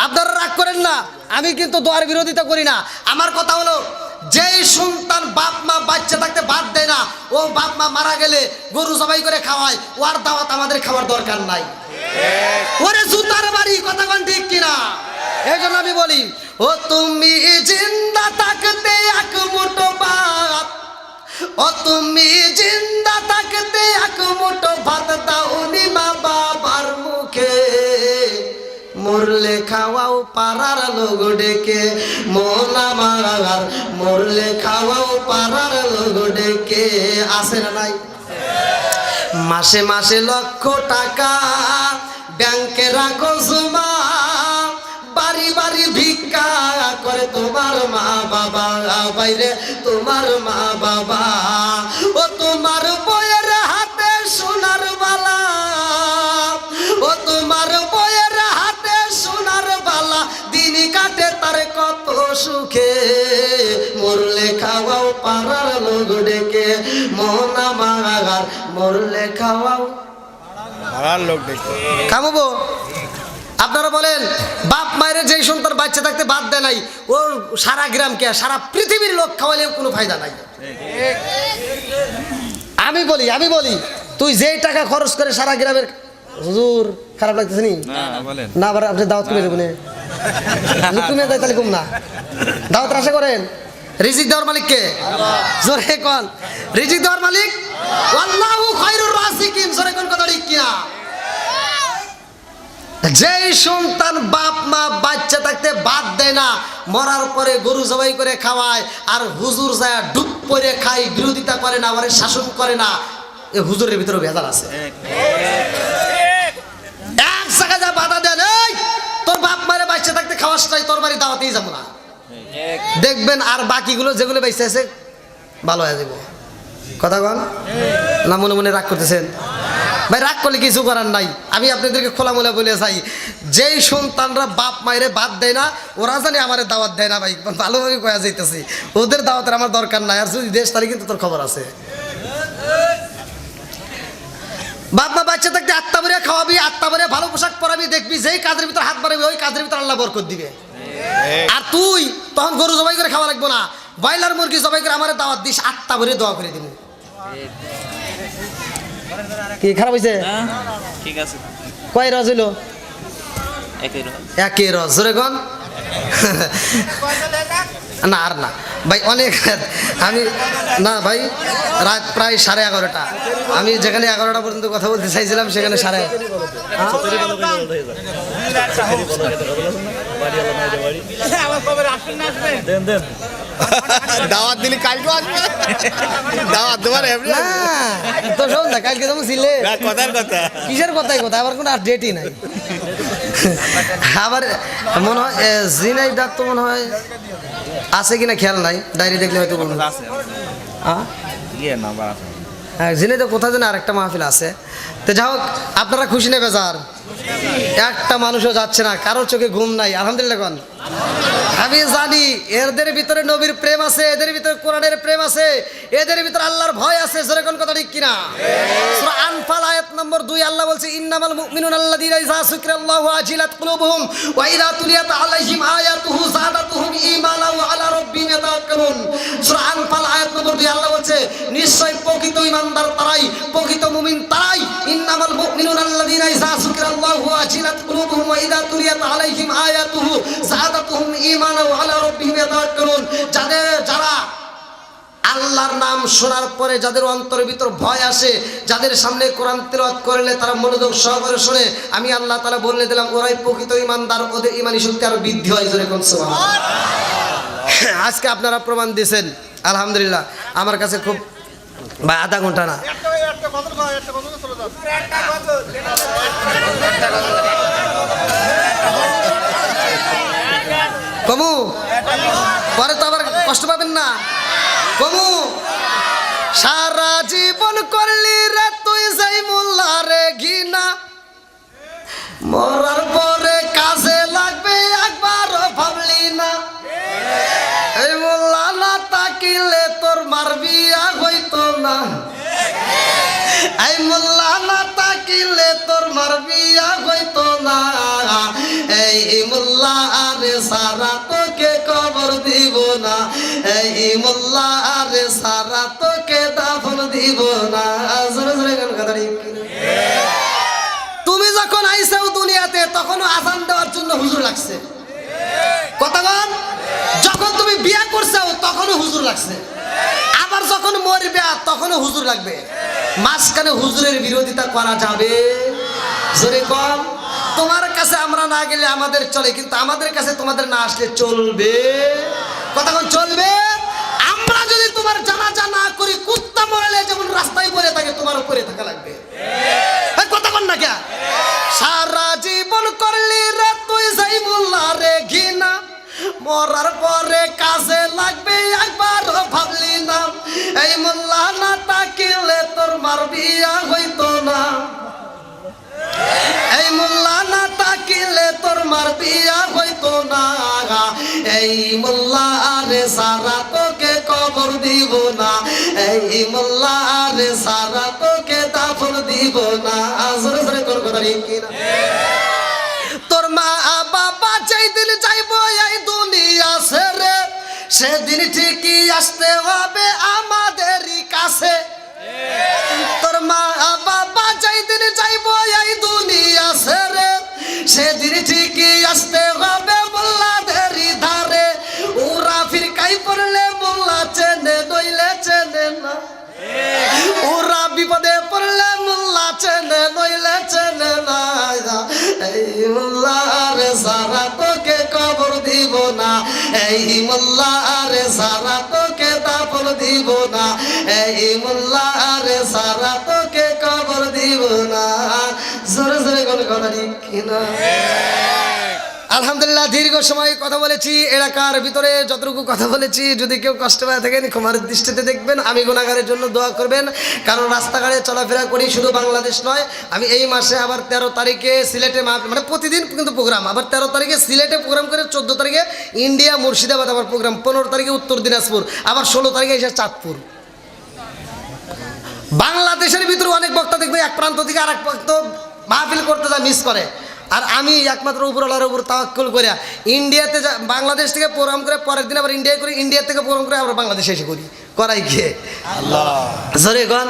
আপনারা রাগ করেন না, আমি কিন্তু দোয়ার বিরোধিতা করি না। আমার কথা হলো, যেই সন্তান বাপ মা বাচ্চা থাকতে ভাত দেয় না, ও বাপ মা মারা গেলে গরু জবাই করে খাওয়ায়, ওর দাওয়াত আমাদের খাওয়ার দরকার নাই। ওরে জুতার বাড়ি, কথা কোন ঠিক কিনা? এই জন্য আমি বলি, ও তুমি জিন্দা থাকতে এক মুঠো ভাত, ও তুমি জিন্দা থাকতে এক মুঠো ভাত দাওনি মা বাবার মুখে, মরলে খাওয়াও পাড়ার লোক ডেকে, মন আমার মরলে খাওয়াও পাড়ার লোক ডেকে। আসে না নাই? মাসে মাসে লক্ষ টাকা ব্যাংকে রাখো জমা, বাড়ি বাড়ি ভিক্ষা করে তোমার মা বাবা, বাইরে তোমার মা বাবা। ও তোমার বইয়ের হাতে সোনার বালা, ও তোমার বইয়ের হাতে সোনার বালা, দিন কাটে তার কত সুখে, মরলে খাওয়াও পাড়ার লোক ডেকে, মন আমার মরলে খাওয়াও পাড়ার লোক ডেকে। খাবো। আপনারা বলেন, বাপ মায়ের যেই সন্তান বাচ্চা থাকতে বাদ দেয় নাই, ও সারা গ্রামকে, সারা পৃথিবীর লোক খাওয়ালেও কোনো ফায়দা নাই। আমি বলি তুই যেই টাকা খরচ করে সারা গ্রামের, হুজুর খারাপ লাগতেছে নি? না, আবার আপনি দাওয়াত কমে দেবেন, কমে দেয় তাহলে কম না। দাওয়াত আশা করেন। রিজিক দেওয়ার মালিক কে? জোরে কোন। রিজিক দেওয়ার মালিক আল্লাহু খায়রুর রাজিকিন। জোরে কোন, কথা ঠিক কিনা? যেই সন্তান বাপ মা বাচ্চা থাকতে বাদ দেয় না, মরার পরে গরু জবাই করে খাওয়ায়, আর হুজুর যায় ডুব করে খায়, বিরোধিতা করে না, ওরে শাসন করে না, এই হুজুরের ভিতরে ভেজাল আছে। এক জায়গায় যা বাধা দেন, এই তোর বাপ মারে বাচ্চা থাকতে খাওয়াস নাই, তোর বাড়ি দাওয়াতেই যাবো না। দেখবেন আর বাকিগুলো যেগুলো বেঁচে আছে ভালো হয়ে যাব। কথা কন না মনে মনে রাগ করতেছেন? ভাই রাগ করলে কিছু করার নাই। আমি আপনাদেরকে খোলামোলা বলে চাই, যেই সন্তানরা বাপ মায়েরে বাদ দেয় না ওরা জানি আমার দাওয়াত দেয় না ভাই, ভালোভাবে কয়া যাইতেছি, ওদের দাওয়াতের আমার দরকার নাই। আর যদি দেশ তাহলে কিন্তু তোর খবর আছে। বাপ মা বাচ্চা থাকতে আত্মা ভরে খাওয়াবি, আত্মা ভরে ভালো পোশাক পরাবি, দেখবি যেই কাজের ভিতর হাত বাড়াবি ওই কাজের ভিতর আল্লাহ বরকত দিবে। আর তুই তখন গরু জবাই করে খাওয়া লাগবো না, ব্রয়লার মুরগি জবাই করে আমার দাওয়াত দিস, আত্মা ভরে দোয়া করে দিব। কি খারাপ হয়েছে? ঠিক আছে, কয় রজ হইল? একই রজ। জোরে কন না আর না ভাই, অনেক আমি না ভাই, রাত প্রায় 11:30। আমি যেখানে 11টা পর্যন্ত কথা বলতে চাইছিলাম সেখানে দাওয়াত দিলি কালকে আসবে, দাওয়াত দেবার না তো শোন না, কালকে যেমন ছিলে কথার কথা, কিসের কথাই কথা, আবার কোনো ডেটই নাই। আবার মনে হয় জিনাইদার তো মনে হয় আছে কিনা খেয়াল নাই, ডায়েরি দেখলে হয়তো বলবো। হ্যাঁ জিনাইদা কোথায় যেন আরেকটা মাহফিল আছে। তো যাই হোক, আপনারা খুশি নেবে যার একটা মানুষও যাচ্ছে না, কারোর চোখে ঘুম নাই, আলহামদুলিল্লাহ কোন। আমি জানি এদের ভিতরে নবীর প্রেম আছে, এদের ভিতরে কোরআনের প্রেম আছে, এদের ভিতরে আল্লাহর ভয় আছে। জোরে কোন কথা ঠিক কিনা? সূরা আনফাল আয়াত নম্বর 2 আল্লাহ বলছে, ইন্নামাল মুমিনুনা আল্লাযীনা ইযা যুকিরাল্লাহু ওয়াজিলাত কুলুবুহুম ওয়া ইযা তুলিয়াত আলাইহিম আয়াতুহু যাদাতুহুম ঈমানান ওয়া আলা রাব্বিহিম ইয়াতাওয়াক্কালুন। সূরা আনফাল আয়াত নম্বর 2 আল্লাহ বলছে, নিশ্চয় প্রকৃত ঈমানদার তারাই, প্রকৃত মুমিন তারাই। ইন্নামাল মুমিনুনা আল্লাযীনা ইযা যুকিরাল্লাহু ওয়াজিলাত কুলুবুহুম ওয়া ইযা তুলিয়াত আলাইহিম আয়াতুহু যাদাতুহুম ঈমানান ওয়া আলা রাব্বিহিম ইয়াতাওয়াক্কালুন। যারা আল্লাহর নাম শোনার পরে যাদের অন্তরের ভিতর ভয় আসে, যাদের সামনে কোরআন তেলাওয়াত করলে তারা মনোযোগ সহকারে শুনে, আমি আল্লাহ তাআলা বলে দিলাম ওরাই প্রকৃত ঈমানদার, ওদের ঈমানি শক্তি আরো বৃদ্ধি হয়। জোরে কোন সুবহানাল্লাহ। আজকে আপনারা প্রমাণ দিয়েছেন আলহামদুলিল্লাহ। আমার কাছে খুব ভাই আধা ঘন্টা না, কমু পরে তো আবার কষ্ট পাবেন না। কমু সারা জীবন করলি রে তুই যাই মোল্লা রে ঘিনা, মরার পরে কাজে লাগবে একবার ভাবলি না। এই মোল্লা না তাকিলে তোর মার বিয়া হইতো না, এই মোল্লা না তাকিলে তোর মার বিয়া হইতো না। এই মোল্লা আরে সারা তোকে কবর দিব না, এই মোল্লা আরে সারা তোকে দাফন দিব না। জোরে জোরে গান কথা ঠিক কিনা? তুমি যখন আইসাও দুনিয়াতে তখনও আজান দেওয়ার জন্য হুজুর লাগছে। কতক্ষণ? যখন তুমি বিয়া করছাও তখনও হুজুর লাগছে, আবার যখন মরবে তখনও হুজুর লাগবে। মাঝখানে হুজুরের বিরোধিতা করা যাবে? জোরে কম। তোমার কাছে আমরা না গেলে আমাদের চলে, কিন্তু আমাদের কাছে তোমাদের না আসলে চলবে? কতক্ষণ চলবে? আমরা যদি তোমার জানাজা না করি, কুত্তা মরলে যেমন রাস্তায় পড়ে থাকে তোমার উপরে থাকা লাগবে। কতক্ষণ না কে সারা জীবন করলি রে তুই যাই মোল্লা রে ঘিনা, মরার পরে কাজে লাগবে একবার ভাবলি না। এই মোল্লা না তাকিলে তোর মার বিয়া হইতো না, এই মোল্লা না তাকিলে তোর মার বিয়া হইতো না। এই মোল্লা আরে সারা তোকে কবর দিব না, এই মোল্লা আরে সারা তোকে দাফন দিব না। জোরে জোরে কোন কথা ঠিক কিনা? তোর মা বাবা যেই দিন যাইবো এই দুনিয়া ছেড়ে, সেদিন ঠিকই আসতে হবে আমাদেরই কাছে। তোর মা বাবা যেই দিন যাইবো এই দুনিয়া ছেড়ে, সেদিন ঠিকই আসতে হবে মোল্লাদেরই ধারে। ওরা ফিরকাই পড়লে মোল্লা চেনে নইলে চেনে না, ওরা বিপদে পড়লে মোল্লা চেনে নইলে চেনে না। এই মোল্লা আরে সারা তোকে কবর দিব না, এই মোল্লা আরে সারা তোকে দাফন দিব না, এই মোল্লা আরে সারা তোকে কবর দিব না। জোরে জোরে কোন কথা ঠিক কিনা? আলহামদুলিল্লাহ দীর্ঘ সময় কথা বলেছি, এলাকার ভিতরে যতটুকু কথা বলেছি যদি কেউ কষ্ট পায় থাকেন ক্ষমার দৃষ্টিতে দেখবেন, আমি গুনাহগারের জন্য দোয়া করবেন। কারণ রাস্তাঘাটে চলাফেরা করি, শুধু বাংলাদেশ নয়, আমি এই মাসে আবার 13 তারিখে সিলেটে মানে প্রতিদিন কিন্তু প্রোগ্রাম, আবার 13 তারিখে সিলেটে প্রোগ্রাম করে 14 তারিখে ইন্ডিয়া মুর্শিদাবাদ আবার প্রোগ্রাম, 15 তারিখে উত্তর দিনাজপুর, আবার 16 তারিখে এসে চাঁদপুর। বাংলাদেশের ভিতরে অনেক বক্তা দেখবে এক প্রান্ত থেকে আরেক প্রান্ত মাহফিল করতে যা মিস করে, আর আমি একমাত্র উপরওয়ালার উপর তাওয়াক্কুল করে ইন্ডিয়াতে বাংলাদেশ থেকে প্রোগ্রাম করে পরের দিন আবার ইন্ডিয়া করি, ইন্ডিয়া থেকে প্রোগ্রাম করে আবার বাংলাদেশে এসে করি, করাই গিয়ে আল্লাহ জোরে গন।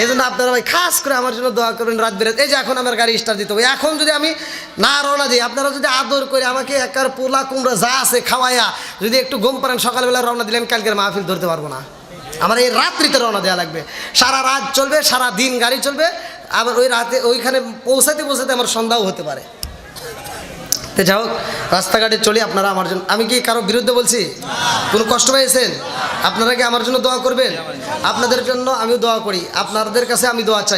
এই জন্য আপনারা ভাই খাস করে আমার জন্য দোয়া করবেন রাত বেরাত। এই যে এখন আমার গাড়ি স্টার্ট দিতে হবে, এখন যদি আমি না রওনা দিই, আপনারা যদি আদর করে আমাকে একার পোলা কুমড়া যা আছে খাওয়াইয়া যদি একটু ঘুম পারেন, সকালবেলা রওনা দিলে আমি কালকের মাহফিল ধরতে পারবো না। আমার এই রাত্রিতে রওনা দেওয়া লাগবে, সারা রাত চলবে, সারা দিন গাড়ি চলবে, আবার ওই রাতে ওইখানে পৌঁছাতে পৌঁছাতে আমার সন্ধ্যাও হতে পারে। তো যাই হোক, রাস্তাঘাটে চলি আপনারা আমার জন্য, আমি কি কারো বিরুদ্ধে বলছি? কোনো কষ্ট পেয়েছেন? আপনারা কি আমার জন্য দোয়া করবেন? আপনাদের জন্য আমি দোয়া করি, আপনাদের কাছে আমি দোয়া চাই।